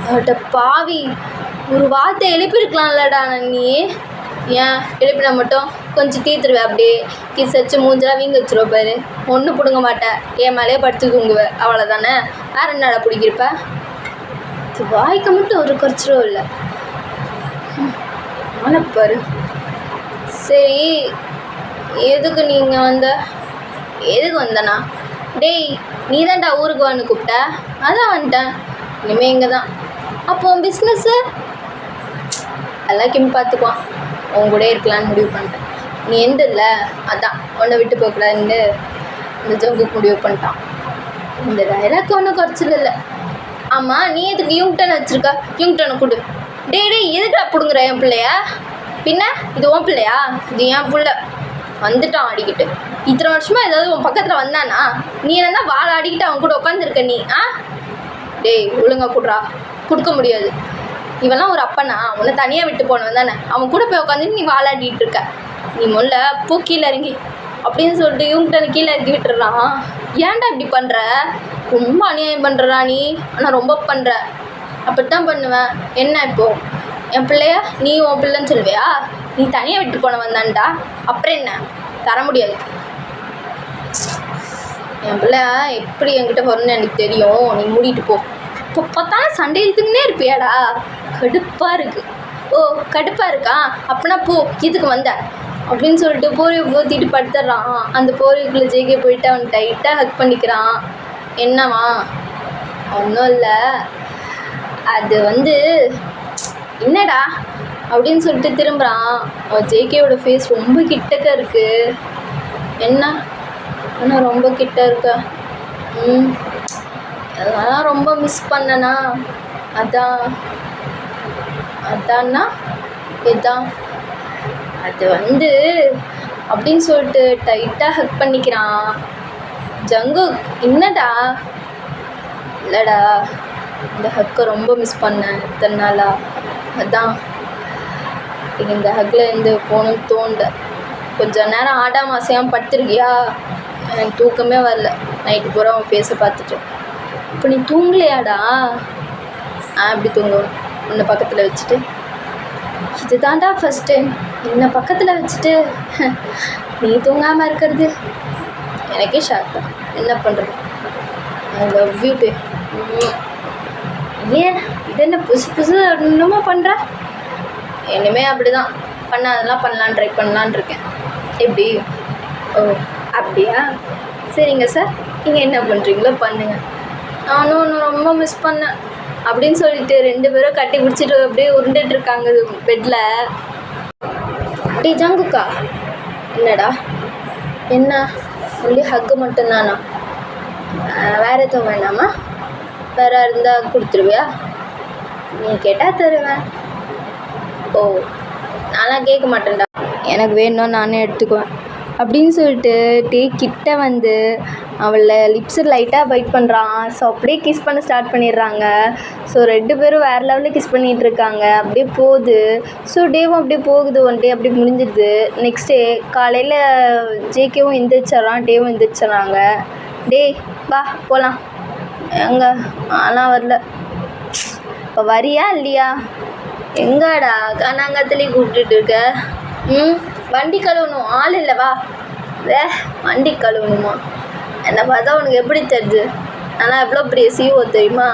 அவட்ட பாவி, ஒரு வார்த்தை எழுப்பியிருக்கலாம்லடா. நீ ஏன் எழுப்பினா மட்டும் கொஞ்சம் தீர்த்துருவேன், அப்படியே கிஸ் வச்சு மூஞ்செல்லாம் வீங்க வச்சுருவ பாரு. ஒன்றும் பிடுங்க மாட்டேன், என் மேலேயே படுத்து தூங்குவேன், அவ்வளோதானே. வேறு என்னடா பிடிக்கிறப்ப? வாய்க்க மட்டும் ஒரு குறைச்சிரும் இல்லை ஆனப்பாரு. சரி, எதுக்கு நீங்கள் எதுக்கு வந்தண்ணா? டேய், நீ தான்டா ஊருக்கு வான்னு கூப்பிட்ட, அதான் வந்துட்டேன். இனிமேல் இங்கே தான். அப்போ உன் பிஸ்னஸ்ஸு எல்லாம் கிம் பார்த்துக்குவான். உன் கூட இருக்கலான்னு முடிவு பண்ணிட்டேன். நீ எந்த இல்லை, அதான் உன்னை விட்டு போகக்கூடாதுன்னு இந்த ஜங்குக்கு முடிவு பண்ணிட்டான். இந்த டைலாக் ஒன்றும் குறைச்சல் இல்லை. ஆமாம், நீ எதுக்கு யூங்டன் வச்சுருக்க? யூங்டனை கொடு. டே எதுக்குடா பிடுங்குற என் பிள்ளைய? பின்ன இது உன் பிள்ளையா? இது என் பிள்ளை. வந்துட்டான் ஆடிக்கிட்டு. இத்தனை வருஷமாக ஏதாவது உன் பக்கத்தில் வந்தானா? நீ என்னன்னா வாழை ஆடிக்கிட்டு அவன் கூட உட்காந்துருக்க நீ. டேய் ஒழுங்கா கொடுறா. கொடுக்க முடியாது. இவெல்லாம் ஒரு அப்பனா? உன்னை தனியாக விட்டு போனவன் தானே. அவன் கூட போய் உட்காந்துட்டு நீ வாழாடிட்டு இருக்க. நீ முதல்ல பூ கீழே இறங்கி அப்படின்னு சொல்லிட்டு இவங்கிட்ட கீழே இறக்கி விட்டுறான். ஏன்டா இப்படி பண்ணுற? ரொம்ப அநியாயம் பண்ணுறா நீ. ஆனால் ரொம்ப பண்ணுற. அப்படித்தான் பண்ணுவேன். என்ன இப்போது என் பிள்ளையா நீ உன் பிள்ளைன்னு சொல்லுவியா? நீ தனியாக விட்டு போனவன் தான்டா. அப்புறம் என்ன? தர முடியாது. என் பிள்ளை எப்படி என்கிட்ட வரணும்னு எனக்கு தெரியும். நீ மூடிட்டு போ. இப்போ பார்த்தாலும் சண்டை இழுத்துக்கினே இருப்பியாடா? கடுப்பாக இருக்குது. ஓ கடுப்பாக இருக்கா? அப்படின்னா போ, இதுக்கு வந்த அப்படின்னு சொல்லிட்டு போர்வையை போத்திட்டு படுத்துடுறான். அந்த போர்வைக்குள்ளே ஜெயிக்க போயிட்டு அவன் டைட்டாக ஹக் பண்ணிக்கிறான். என்னவா? ஒன்றும் இல்லை, அது என்னடா அப்படின்னு சொல்லிட்டு திரும்புகிறான். அவன் ஜேகேயோட ஃபேஸ் ரொம்ப கிட்டக்க இருக்குது. என்ன ஆனால் ரொம்ப கிட்ட இருக்க? அதெல்லாம் ரொம்ப மிஸ் பண்ணனா. அதான்னா இதுதான் அது அப்படின்னு சொல்லிட்டு டைட்டாக ஹக் பண்ணிக்கிறான். ஜங்கு என்னடா? இல்லைடா, இந்த ஹக்கை ரொம்ப மிஸ் பண்ணேன் இத்தனை நாளா. அதான் இந்த ஹக்கில் இருந்து போகணும்னு தோண்ட. கொஞ்சம் நேரம் ஆடாம அசையாமல் படுத்துருக்கியா? எனக்கு தூக்கமே வரல நைட்டு பூரா அவன் ஃபேஸை பார்த்துட்டு. இப்போ நீ தூங்கலையாடா? அப்படி தூங்குவேன் உன்னை பக்கத்தில் வச்சுட்டு. இது தாண்டா ஃபஸ்ட் டைம் என்னை பக்கத்தில் வச்சுட்டு நீ தூங்காமல் இருக்கிறது. எனக்கே ஷாக் தான். என்ன பண்ணுறது? ஐ லவ் யூ டே. ஏன் இது என்ன புதுசு இன்னுமா பண்ணுற? இனிமேல் அப்படி தான் அதெல்லாம் ட்ரை பண்ணலான் இருக்கேன். எப்படி? ஓ அப்படியா? சரிங்க சார், நீங்கள் என்ன பண்ணுறீங்களோ பண்ணுங்கள். நானும் ஒன்று ரொம்ப மிஸ் பண்ணேன் அப்படின்னு சொல்லிட்டு 2 பேரும் கட்டி பிடிச்சிட்டு அப்படியே உருண்டுட்டுருக்காங்க பெட்டில். டே ஜங்குக்கா, என்னடா? என்ன ஒன்லி ஹக்கு மட்டும்தானா? வேறு எதுவும் வேணாமா? வேறு இருந்தால் கொடுத்துருவியா? நீ கேட்டால் தருவேன். ஓ நான்லாம் கேட்க மாட்டேன்டா, எனக்கு வேணும் நானே எடுத்துக்குவேன் அப்படின்னு சொல்லிட்டு கிட்ட அவளை லிப்ஸு லைட்டாக பைட் பண்ணுறான். ஸோ அப்படியே கிஸ் பண்ண ஸ்டார்ட் பண்ணிடுறாங்க. ஸோ 2 பேரும் வேறு லெவலில் கிஸ் பண்ணிகிட்டு இருக்காங்க. அப்படியே போகுது. ஸோ டேவும் அப்படியே போகுது. ஒன் டே அப்படியே முடிஞ்சிடுது. நெக்ஸ்ட் டே காலையில் ஜேகேவும் எந்திரிச்சிட்றான், டேவும் எந்திரிச்சிட்றாங்க. டே வா போகலாம். எங்கே? ஆனால் வரல. இப்போ வரியா இல்லையா? எங்கடா கண்ணாங்கத்திலே கூப்பிட்டுட்டு இருக்க? வண்டி கழுவணும், ஆள் இல்லை வா. வண்டி கழுவணுமா? என்னை பார்த்தா உனக்கு எப்படி தெரியுது? ஆனால் எவ்வளோ பெரிய சிஓ தெரியுமா?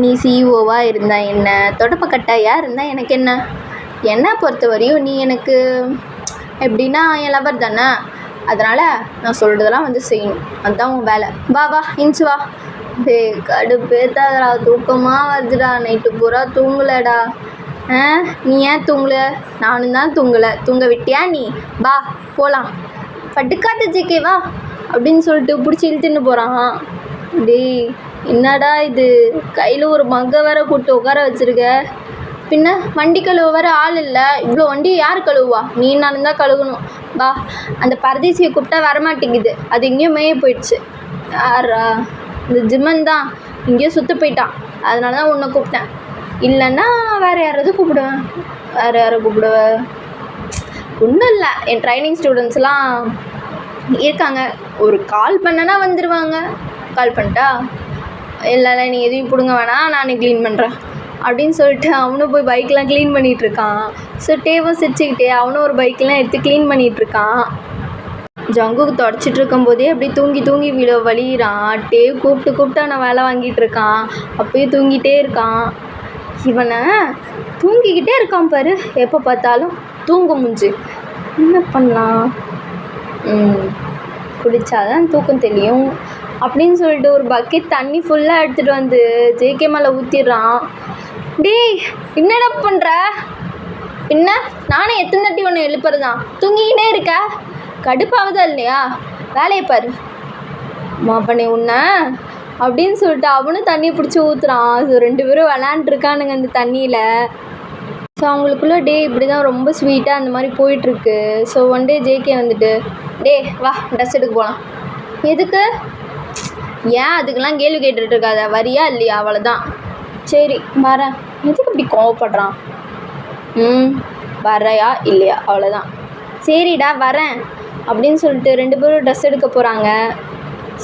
நீ சிஓவாக இருந்தா என்ன, தொடப்பக்கட்டாயாக இருந்தால் எனக்கு என்ன? என்னை பொறுத்த வரையும் நீ எனக்கு எப்படின்னா என் லவர் தானே. அதனால் நான் சொல்கிறதெல்லாம் செய்யணும். அதுதான் உன் வேலை. வா வா இன்ச்சு வா. டே கடுப்பேத்தாதடா, தூக்கமாக வருதுடா. நைட்டு பூரா தூங்கலடா. நீ ஏன் தூங்கல? நானும் தான் தூங்கலை. தூங்க விட்டியா நீ? வா போகலாம். படுக்காத ஜேகே வா அப்படின்னு சொல்லிட்டு பிடிச்சி இழுத்துன்னு போகிறான். டேய் என்னடா இது, கையில் ஒரு மகை வேற கூப்பிட்டு உட்கார வச்சுருக்க. பின்ன வண்டி கழுவ வேறு ஆள் இல்லை. இவ்வளோ வண்டி யார் கழுவுவா? நீ நானும் தான் கழுவணும். வா. அந்த பரதேசியை கூப்பிட்டா வரமாட்டேங்குது. அது எங்கேயும் மேய போயிடுச்சு. யாரா? இந்த ஜிம்மன் தான் இங்கேயோ சுற்ற போயிட்டான். அதனால தான் உன்னை கூப்பிட்டேன். இல்லைன்னா வேறு யாராவது கூப்பிடுவேன். வேறு யாரை கூப்பிடுவேன்? ஒன்றும் இல்லை, என் ட்ரைனிங் ஸ்டூடெண்ட்ஸ்லாம் இருக்காங்க. ஒரு கால் பண்ணனா வந்துடுவாங்க. கால் பண்ணிட்டா? இல்லை நீ எதையும் பிடுங்க வேணாம், நானே க்ளீன் பண்ணுறேன் அப்படின்னு சொல்லிட்டு அவனும் போய் பைக்கெலாம் க்ளீன் பண்ணிகிட்ருக்கான். ஸோ டேவும் சிரிச்சுக்கிட்டே அவனும் ஒரு பைக்கெலாம் எடுத்து க்ளீன் பண்ணிகிட்ருக்கான். ஜங்குக்கு தொடச்சிட்டு இருக்கும்போதே அப்படி தூங்கி தூங்கி வலிகிறான். டேவ் கூப்பிட்டு அவனை வேலை வாங்கிட்டு இருக்கான். அப்பயே தூங்கிட்டே இருக்கான். இவனை தூங்கிக்கிட்டே இருக்கான் பாரு, எப்போ பார்த்தாலும் தூங்க மூஞ்சி. என்ன பண்ணலாம்? குடித்தாதான் தூக்கம் தெரியும் அப்படின்னு சொல்லிட்டு ஒரு பக்கெட் தண்ணி ஃபுல்லாக எடுத்துகிட்டு வந்து ஜேகே மேலே ஊற்றிடுறான். டேய் என்னடா பண்ணுற? பின்ன நானே எத்தனை தட்டி ஒன்று எழுப்புறதான், தூங்கிக்கிட்டே இருக்க, கடுப்பாவதா இல்லையா? வேலையை பாரு மாப்பண்ணே உன்னை அப்படின்னு சொல்லிட்டு அவனும் தண்ணி பிடிச்சி ஊற்றுறான். ஸோ 2 பேரும் விளாண்டுருக்கானுங்க அந்த தண்ணியில். ஸோ அவங்களுக்குள்ள டே இப்படி தான் ரொம்ப ஸ்வீட்டாக அந்த மாதிரி போயிட்டுருக்கு. ஸோ ஒன் டே ஜேகே வந்துட்டு, டே வா ட்ரெஸ் எடுக்க போகலாம். எதுக்கு? ஏன் அதுக்கெல்லாம் கேள்வி கேட்டுட்டு இருக்காத, வரியா இல்லையா? அவ்வளோதான். சரி வரேன். எதுக்கு இப்படி கோவப்படுறான்? வரையா இல்லையா? அவ்வளோதான். சரிடா வரேன் அப்படின்னு சொல்லிட்டு 2 பேரும் ட்ரெஸ் எடுக்க போகிறாங்க.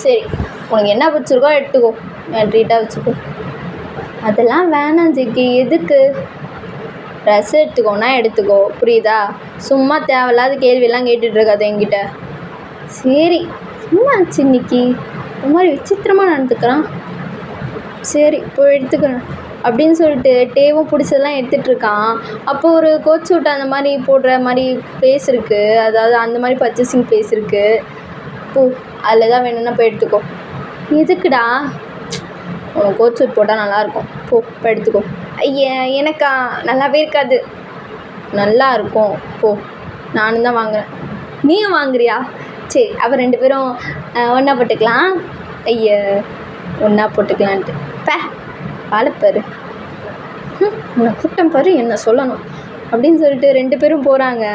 சரி உனக்கு என்ன பிடிச்சிருக்கோ எடுத்துக்கோ, என் ட்ரீட்டாக வச்சுக்கோ. அதெல்லாம் வேணாம் ஜேகே. எதுக்கு? ட்ரெஸ் எடுத்துக்கோன்னா எடுத்துக்கோ, புரியுதா? சும்மா தேவையில்லாத கேள்வியெல்லாம் கேட்டுட்ருக்காது என்கிட்ட. சரி என்னாச்சு இன்னைக்கு ஒரு மாதிரி விசித்திரமாக நடந்துக்கிறான். சரி போய் எடுத்துக்கிறேன் அப்படின்னு சொல்லிட்டு டேவும் பிடிச்சதெல்லாம் எடுத்துகிட்ருக்கான். அப்போது ஒரு கோட் சூட் அந்த மாதிரி போடுற மாதிரி ப்ளேஸ் இருக்குது, அதாவது அந்த மாதிரி பர்ச்சேசிங் ப்ளேஸ் இருக்குது. போ அதில் தான் வேணும்னா போய் எடுத்துக்கோ. எதுக்குடா? உனக்கு கோட் சூட் போட்டால் நல்லாயிருக்கும், போ இப்போ எடுத்துக்கோ. ஐயா எனக்கா நல்லாவே இருக்காது. நல்லா இருக்கும் போ, நானும் தான் வாங்குறேன். நீயும் வாங்குறியா? சரி அப்போ 2 பேரும் ஒன்றா போட்டுக்கலாம். ஐயா ஒன்றா போட்டுக்கலான்ட்டு வாழைப்பாரு உன்னை கூட்டம் பாரு என்ன சொல்லணும் அப்படின்னு சொல்லிட்டு 2 பேரும் போகிறாங்க.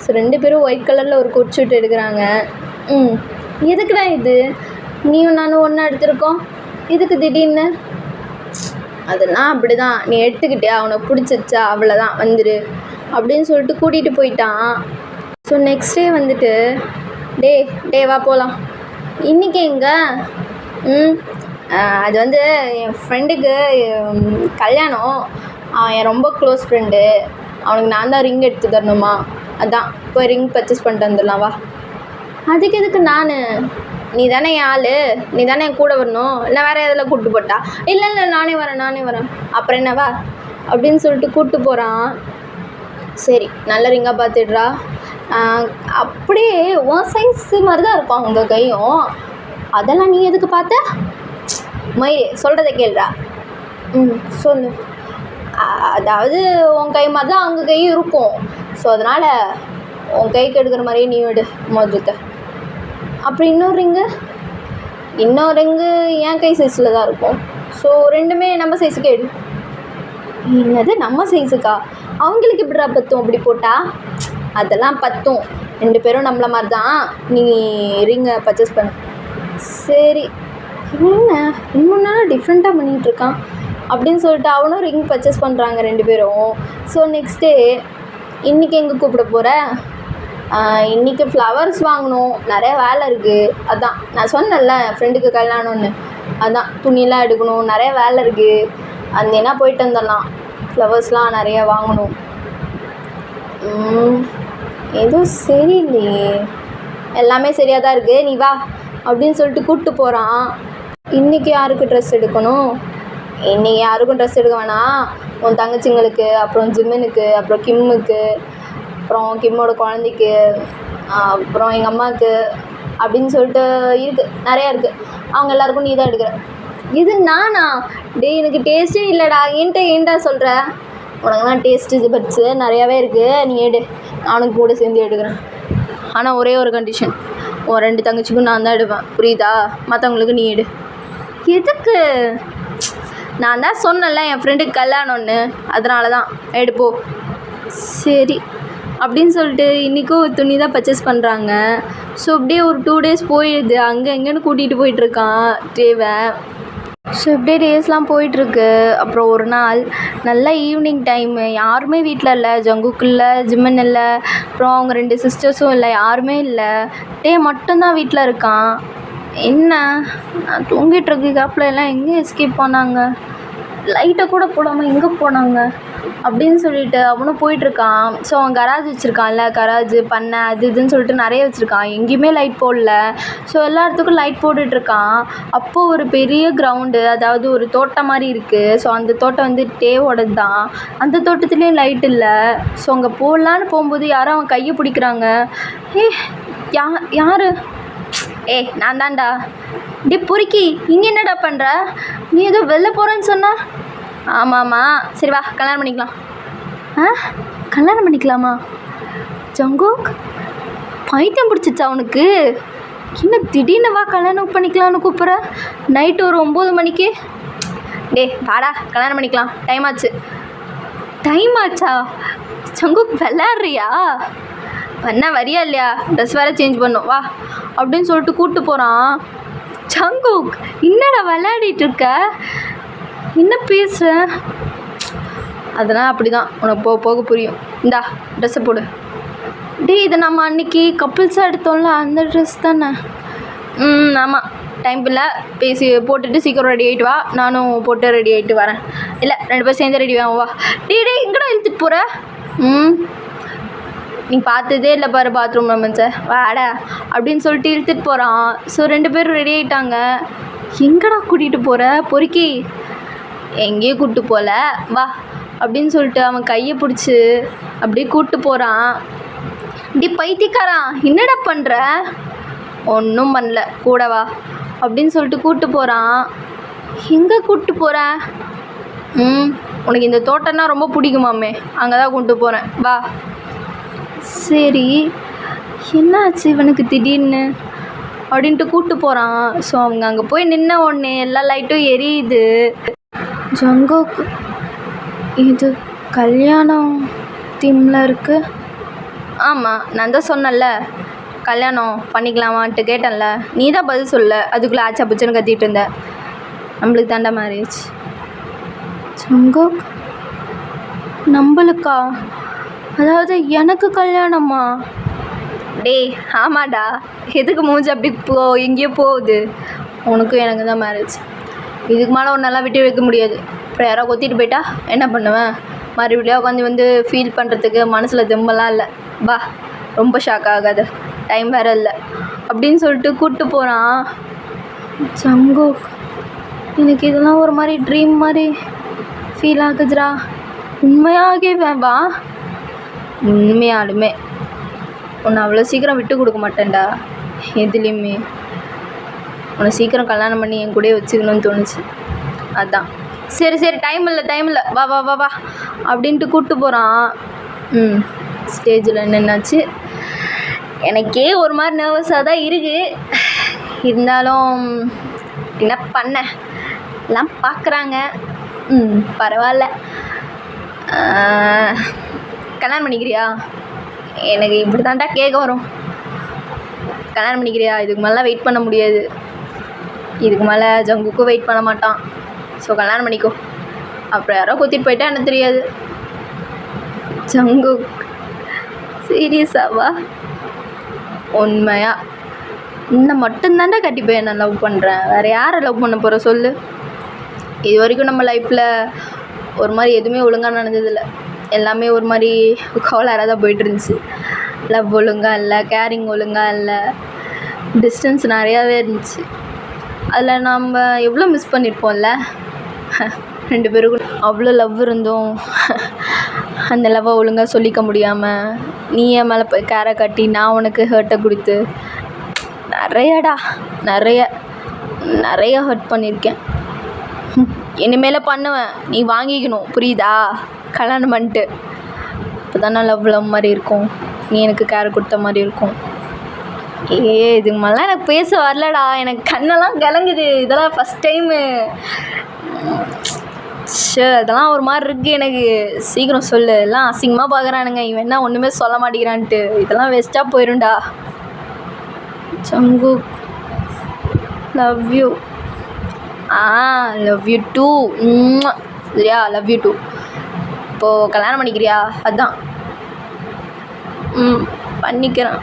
ஸோ 2 பேரும் ஒயிட் கலரில் ஒரு கோட் ஷூட் எடுக்கிறாங்க. எதுக்குடா இது? நீயும் நானும் ஒன்றா எடுத்திருக்கோம், இதுக்கு திடீர்னு? அதெல்லாம் அப்படி தான், நீ எடுத்துக்கிட்டியா, உனக்கு பிடிச்சிருச்சா, அவ்வளோதான் வந்துடு அப்படின்னு சொல்லிட்டு கூட்டிகிட்டு போயிட்டான். ஸோ நெக்ஸ்ட் டே வந்துட்டு, டே வா போகலாம். இன்றைக்கி எங்கே? அது வந்து என் ஃப்ரெண்டுக்கு கல்யாணம், என் ரொம்ப க்ளோஸ் ஃப்ரெண்டு, அவனுக்கு நான் தான் ரிங் எடுத்து தரணுமா, அதான் போய் ரிங் பர்ச்சேஸ் பண்ணிட்டு வந்துடலாம் வா. அதுக்கு எதுக்கு நான்? நீ தானே என் ஆள், நீ தானே என் கூட வரணும், இல்லை வேறு எதில் கூப்பிட்டு போட்டா? இல்லை நானே வரேன். அப்புறம் என்னவா அப்படின்னு சொல்லிட்டு கூப்பிட்டு போகிறான். சரி நல்ல ரிங்காக பார்த்துடுறா. அப்படியே உன் சைஸு மாதிரி தான் இருக்கும் அவங்க கையும். அதெல்லாம் நீ எதுக்கு பார்த்த? மயிரே சொல்கிறத கேள்றா. சொல்லு. அதாவது உன் கை மாதிரி தான் அவங்க கையும் இருக்கும். ஸோ அதனால் உன் கைக்கு எடுக்கிற மாதிரியே நீ எடு மொதத்தை. அப்படி இன்னொரு ரிங்கு என் கை சைஸில் தான் இருக்கும். ஸோ 2மே நம்ம சைஸுக்கு எடு. என்னது நம்ம சைஸுக்கா? அவங்களுக்கு எப்படிடா பத்தும் அப்படி போட்டால்? அதெல்லாம் பத்தும், 2 பேரும் நம்மள மாதிரி தான். நீ ரிங்கை பர்ச்சேஸ் பண்ணு. சரி என்ன 2-3 நாளாக டிஃப்ரெண்ட்டாக பண்ணிகிட்ருக்கான் அப்படின்னு சொல்லிட்டு அவனும் ரிங் பர்ச்சேஸ் பண்ணுறாங்க 2 பேரும். ஸோ நெக்ஸ்ட் டே, இன்றைக்கி எங்கே கூப்பிட போகிற? இன்றைக்கி ஃப்ளவர்ஸ் வாங்கணும், நிறைய வேலை இருக்குது. அதான் நான் சொன்னேன்ல என் ஃப்ரெண்டுக்கு கல்யாணம்னு, அதான் துணியெல்லாம் எடுக்கணும், நிறைய வேலை இருக்குது. அந்த என்ன போயிட்டு வந்துடலாம், ஃப்ளவர்ஸ்லாம் நிறைய வாங்கணும். எதுவும் சரியில்லையே, எல்லாமே சரியாக தான் இருக்குது, நீ வா அப்படின்னு சொல்லிட்டு கூப்பிட்டு போகிறான். இன்றைக்கி யாருக்கு ட்ரெஸ் எடுக்கணும்? இன்றைக்கி யாருக்கும் ட்ரெஸ் எடுக்க வேணாம், உன் தங்கச்சிங்களுக்கு, அப்புறம் ஜிம்மினுக்கு, அப்புறம் கிம்முக்கு, அப்புறம் கிம்மோட குழந்தைக்கு, அப்புறம் எங்கள் அம்மாவுக்கு அப்படின்னு சொல்லிட்டு இருக்குது, நிறையா இருக்குது. அவங்க எல்லாேருக்கும் நீ தான் எடுக்கிற. இது நானா? எனக்கு டேஸ்ட்டே இல்லைடா. ஏன்டா சொல்கிற? உனக்குலாம் டேஸ்ட்டு பட்ஸு நிறையாவே இருக்குது, நீ எடு, நானும் கூட சேர்ந்து எடுக்கிறேன். ஆனால் ஒரே ஒரு கண்டிஷன், உன் 2 தங்கச்சிக்கும் நான் தான் எடுப்பேன், புரியுதா? மற்றவங்களுக்கு நீ எடு. எதுக்கு? நான் தான் சொன்னேன்ல என் ஃப்ரெண்டுக்கு கல்யாணம்னு, அதனால தான் எடுப்போ. சரி அப்படின்னு சொல்லிட்டு இன்றைக்கும் துணி தான் பர்ச்சேஸ் பண்ணுறாங்க. ஸோ அப்படியே ஒரு 2 டேஸ் போயிடுது. அங்கே எங்கேன்னு கூட்டிகிட்டு போயிட்டுருக்கான் டேவை. ஸோ இப்படியே டேஸ்லாம் போயிட்டுருக்கு. அப்புறம் ஒரு நாள் நல்லா ஈவினிங் டைமு, யாருமே வீட்டில் இல்லை. ஜங்குக்கு இல்லை, ஜிம்மன் இல்லை, அப்புறம் அவங்க 2 சிஸ்டர்ஸும் இல்லை, யாருமே இல்லை. டே மட்டும்தான் வீட்டில் இருக்கான். என்ன நான் தூங்கிட்டுருக்க கேப்பில் எல்லாம் எங்கே எஸ்கேப் பண்ணாங்க? லைட்டை கூட போடாமல் எங்கே போனாங்க? அப்படின்னு சொல்லிட்டு அவனும் போயிட்டுருக்கான். ஸோ அவன் கராஜ் வச்சுருக்கான்ல, கராஜு பண்ணை அது இதுன்னு சொல்லிட்டு நிறைய வச்சுருக்கான். எங்கேயுமே லைட் போடல. ஸோ எல்லா இடத்துக்கும் லைட் போட்டுட்ருக்கான். அப்போது ஒரு பெரிய கிரவுண்டு, அதாவது ஒரு தோட்டம் மாதிரி இருக்குது. ஸோ அந்த தோட்டம் வந்து டேவோடது தான். அந்த தோட்டத்துலேயும் லைட் இல்லை. ஸோ அங்கே போடலான்னு போகும்போது யாரும் அவன் கையை பிடிக்கிறாங்க. யார்? நான் தான்டா. டே பொறுக்கி, இங்கே என்னடா பண்ணுற? நீ ஏதோ வெளில போகிறேன்னு சொன்ன. ஆமாம்மா, சரி வா கல்யாணம் பண்ணிக்கலாம். கல்யாணம் பண்ணிக்கலாமா? ஜங்குக், பைத்தியம் பிடிச்சிச்சா உனக்கு? என்ன திடீர்னு வா கல்யாணம் பண்ணிக்கலாம்னு கூப்பிட்ற? நைட்டு ஒரு 9 மணிக்கு? வாடா கல்யாணம் பண்ணிக்கலாம், டைம் ஆச்சு. டைம் ஆச்சா? ஜங்குக் விளையாடுறியா? பண்ண வரியா இல்லையா? ட்ரெஸ் வேறு சேஞ்ச் பண்ணும் வா அப்படின்னு சொல்லிட்டு கூப்பிட்டு போகிறான். ஜங்குக், என்னடா விளையாடிட்டு இருக்க? என்ன பேசுகிற? அதெல்லாம் அப்படி தான், உனக்கு போக போக புரியும். இந்தா ட்ரெஸ்ஸை போடு. இதை நம்ம அன்றைக்கி கப்புள்ஸாக எடுத்தோம்ல, அந்த ட்ரெஸ் தானே? ஆமாம், டைம் இல்லை, பேசி போட்டுட்டு சீக்கிரம் ரெடி ஆகிட்டு வா. நானும் போட்டு ரெடி ஆகிட்டு வரேன். இல்லை 2 பேர் சேர்ந்து ரெடி ஆகும் வா. எங்கடா இழுத்துட்டு போகிற? நீ பார்த்ததே இல்லை பாரு பாத்ரூம் மம்மன்ஸை, வாடா அப்படின்னு சொல்லிட்டு இழுத்துட்டு போகிறான். ஸோ 2 பேரும் ரெடி ஆகிட்டாங்க. எங்கடா கூட்டிகிட்டு போகிற பொறுக்கி? எங்கேயும் கூப்பிட்டு போகல, வா அப்படின்னு சொல்லிட்டு அவன் கையை பிடிச்சி அப்படியே கூப்பிட்டு போகிறான். பைத்தியக்காரன், என்னடா பண்ணுற? ஒன்றும் பண்ணல, கூட வா அப்படின்னு சொல்லிட்டு கூப்பிட்டு போகிறான். எங்கே கூப்பிட்டு போகிற? உனக்கு இந்த தோட்டம்னா ரொம்ப பிடிக்குமாமே, அங்கே தான் கூப்பிட்டு போகிறேன், வா. சரி, என்னாச்சு இவனுக்கு திடீர்னு அப்படின்ட்டு கூப்பிட்டு போகிறான். ஸோ அவங்க அங்கே போய் நின்ன உடனே எல்லா லைட்டும் எரியுது. ஜங்குக், இது கல்யாணம் தீமில் இருக்குது. ஆமாம், நான் தான் சொன்னேன்ல கல்யாணம் பண்ணிக்கலாமான்ட்டு கேட்டேன்ல, நீ தான் பதில் சொல்ல. அதுக்குள்ளே ஆச்சா புச்சுன்னு கத்திட்டு இருந்த. நம்மளுக்கு தாண்டா மேரேஜ். ஜங்குக், நம்மளுக்கா? அதாவது எனக்கு கல்யாணமா? ஆமாடா, எதுக்கு மூஞ்சி அப்படி எங்கேயோ போகுது? உனக்கும் எனக்கு தான் மேரேஜ். இதுக்கு மேலே ஒன்றெல்லாம் விட்டு வைக்க முடியாது. அப்புறம் யாரோ கொத்திட்டு போயிட்டா என்ன பண்ணுவேன்? மறுபடியும் உட்காந்து வந்து ஃபீல் பண்ணுறதுக்கு மனசில் தெம்பெல்லாம் இல்லை. வா, ரொம்ப ஷாக் ஆகாது, டைம் வேறு இல்லை அப்படின்னு சொல்லிட்டு கூப்பிட்டு போகிறான். ஜங்குக், எனக்கு இதெல்லாம் ஒரு மாதிரி ட்ரீம் மாதிரி ஃபீல் ஆகுதுடா. உண்மையாகவே வா. உண்மையாலுமே உன்னை அவ்வளோ சீக்கிரம் விட்டு கொடுக்க மாட்டேன்டா எதுலேயுமே. உன்னை சீக்கிரம் கல்யாணம் பண்ணி என் கூடயே வச்சுக்கணும்னு தோணுச்சு, அதுதான். சரி டைம் இல்லை, வா வா வா வா அப்படின்ட்டு கூப்பிட்டு போகிறான். ஸ்டேஜில் நின்னாச்சு. எனக்கே ஒரு மாதிரி நர்வஸாக தான் இருக்குது. இருந்தாலும் என்ன பண்ண, எல்லாம் பார்க்குறாங்க. பரவாயில்ல. கல்யாணம் பண்ணிக்கிறியா? எனக்கு இப்படி தான்டா கேட்க வரும். கல்யாணம் பண்ணிக்கிறியா? இதுக்கு மேலே வெயிட் பண்ண முடியாது. இதுக்கு மேலே ஜங்குக்கும் வெயிட் பண்ண மாட்டான். ஸோ கல்யாணம் பண்ணிக்கோ. அப்புறம் யாரோ கொத்திட்டு போயிட்டா எனக்கு தெரியாது. ஜங்குக், சீரியஸாவா? உண்மையா? இன்னும் மட்டும்தாண்டா கட்டிப்போய் நான் லவ் பண்ணுறேன். வேறு யாரை லவ் பண்ண போகிற சொல்லு? இது வரைக்கும் நம்ம லைஃப்பில் ஒரு மாதிரி எதுவுமே ஒழுங்காக நடந்ததில்லை. எல்லாமே ஒரு மாதிரி கோளாறாக தான் போயிட்டு இருந்துச்சு. லவ் ஒழுங்காக இல்லை, கேரிங் ஒழுங்காக இல்லை, டிஸ்டன்ஸ் நிறையாவே இருந்துச்சு. அதில் நம்ம எவ்வளோ மிஸ் பண்ணியிருப்போம்ல. 2 பேருக்கும் அவ்வளோ லவ் இருந்தோம். அந்த லவ்வை ஒழுங்காக சொல்லிக்க முடியாமல் நீ என் மேலே போய் கேரை கட்டி நான் உனக்கு ஹர்ட்டை கொடுத்து நிறைய ஹர்ட் பண்ணியிருக்கேன். இனிமேல் பண்ணுவேன், நீ வாங்கிக்கணும், புரியுதா? கல்யாணம் பண்ணிட்டு இப்போ தானே லவ் மாதிரி இருக்கும். நீ எனக்கு கேர் கொடுத்த மாதிரி இருக்கும். இதுக்கு மேலாம் எனக்கு பேச வரலடா. எனக்கு கண்ணெல்லாம் கலங்குது. இதெல்லாம் ஃபஸ்ட் டைமு. அதெல்லாம் ஒரு மாதிரி இருக்குது எனக்கு. சீக்கிரம் சொல்லு. எல்லாம் அசிங்கமாக பார்க்குறானுங்க. இவன் என்ன ஒன்றுமே சொல்ல மாட்டேங்கிறான்ட்டு. இதெல்லாம் வேஸ்ட்டாக போயிடும்டா. Jungkook, love you. Love you too. சரியா? Love you too. இப்போது கல்யாணம் பண்ணிக்கிறியா? அதுதான். பண்ணிக்கிறேன்.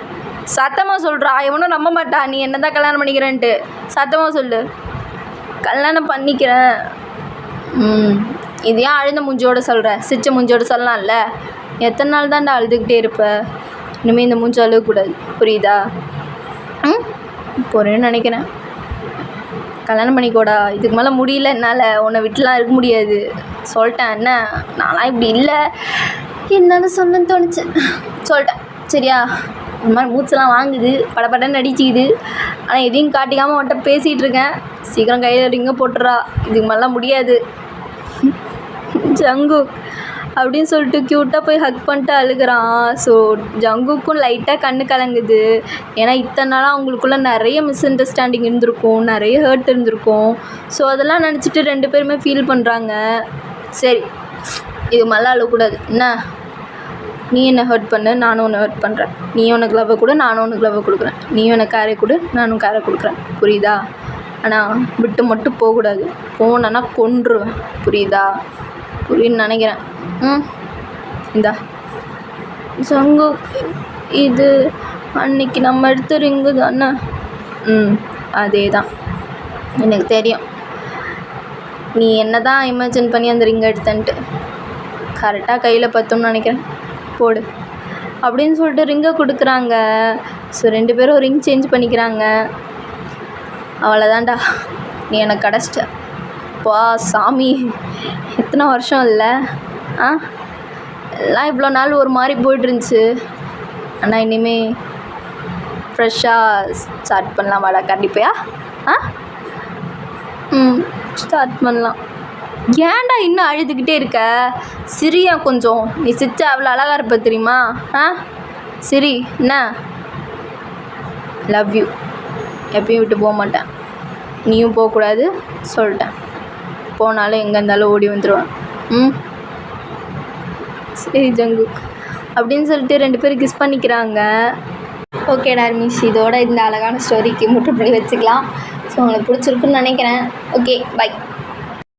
சத்தமாக சொல்கிறா, எவனும் நம்ப மாட்டா நீ என்ன தான் கல்யாணம் பண்ணிக்கிறேன்ட்டு. சத்தமாக சொல்லு. கல்யாணம் பண்ணிக்கிறேன். இது ஏன் அழுந்த மூஞ்சியோட சொல்கிற? சிரிச்ச மூஞ்சியோட சொல்லலாம்ல. எத்தனை நாள் தான்டா அழுதுகிட்டே இருப்ப? இனிமேல் இந்த மூஞ்சி அழுகக்கூடாது, புரியுதா? போகிறேன்னு நினைக்கிறேன். கல்யாணம் பண்ணிக்கோடா. இதுக்கு மேலே முடியல, என்னால் உன்னை விட்டுலாம் இருக்க முடியாது. சொல்லிட்டேன். என்ன நான்லாம் இப்படி இல்லை, என்னன்னு சொல்லணும்னு தோணுச்சு, சொல்லிட்டேன். சரியா? இந்த மாதிரி மூச்செல்லாம் வாங்குது, படப்படன்னு நடிச்சிக்குது. ஆனால் எதையும் காட்டிக்காமல் அவன்கிட்ட பேசிகிட்டு இருக்கேன். சீக்கிரம் கையில் ரிங்க போட்டுறா, இதுக்கு மேலாம் முடியாது. ஜங்குக் அப்படின்னு சொல்லிட்டு க்யூட்டாக போய் ஹக் பண்ணிட்டு அழுகிறான். ஸோ ஜங்குக்கும் லைட்டாக கண்ணு கலங்குது. ஏன்னா இத்தனை நாளாக அவங்களுக்குள்ள நிறைய மிஸ் அண்டர்ஸ்டாண்டிங் இருந்திருக்கும், நிறைய ஹர்ட் இருந்திருக்கும். ஸோ அதெல்லாம் நினச்சிட்டு 2 பேருமே ஃபீல் பண்ணுறாங்க. சரி, இது மேலே அழக்கூடாது. என்ன, நீ என்ன ஹர்ட் பண்ணு, நானும் உன்னை ஹர்ட் பண்ணுறேன். நீ உனக்கு லவ்வை கொடு, நானும் உனக்கு லவ்வை கொடுக்குறேன். நீ உனக்கு கேரை கொடு, நானும் கேரை கொடுக்குறேன். புரியுதா? ஆனால் விட்டு மட்டும் போகக்கூடாது. போனேன்னா கொன்றுவேன். புரியுதா? புரியுன்னு நினைக்கிறேன். இந்தா ஜங்கு, இது அன்னைக்கு நம்ம எடுத்த ரிங்கு தானே? அதே தான். எனக்கு தெரியும் நீ என்ன தான் இமேஜின் பண்ணி அந்த ரிங்கை எடுத்தன்ட்டு. கரெக்டாக கையில் பத்தும்னு நினைக்கிறேன், போடு அப்படின்னு சொல்லிட்டு ரிங்கை கொடுக்குறாங்க. ஸோ 2 பேரும் ரிங் சேஞ்ச் பண்ணிக்கிறாங்க. அவ்வளோதான்டா, நீ எனக்கு கிடச்சிட்ட. பா சாமி, எத்தனை வருஷம் இல்லை எல்லாம் இவ்வளோ நாள் ஒரு மாதிரி போய்ட்டுருந்துச்சு. ஆனால் இனிமேல் ஃப்ரெஷ்ஷாக ஸ்டார்ட் பண்ணலாம். வாடா கண்டிப்பா. ஸ்டார்ட் பண்ணலாம். ஏன்டா இன்னும் அழுதுகிட்டே இருக்க? சிரியா கொஞ்சம். நீ சிரிச்சா அவ்வளோ அழகாக இருப்ப தெரியுமா? சரி, என்ன, லவ் யூ. எப்பயும் விட்டு போக மாட்டேன், நீயும் போகக்கூடாது சொல்லிட்டேன். போனாலும் எங்கே இருந்தாலும் ஓடி வந்துடுவேன். சரி ஜங்குக் அப்படின்னு சொல்லிட்டு 2 பேரும் கிஸ் பண்ணிக்கிறாங்க. ஓகே டார்மிஸ், இதோட இந்த அழகான ஸ்டோரிக்கு முற்றுப்புள்ளி வச்சுக்கலாம். ஸோ உங்களுக்கு பிடிச்சிருக்குன்னு நினைக்கிறேன். Okay, by.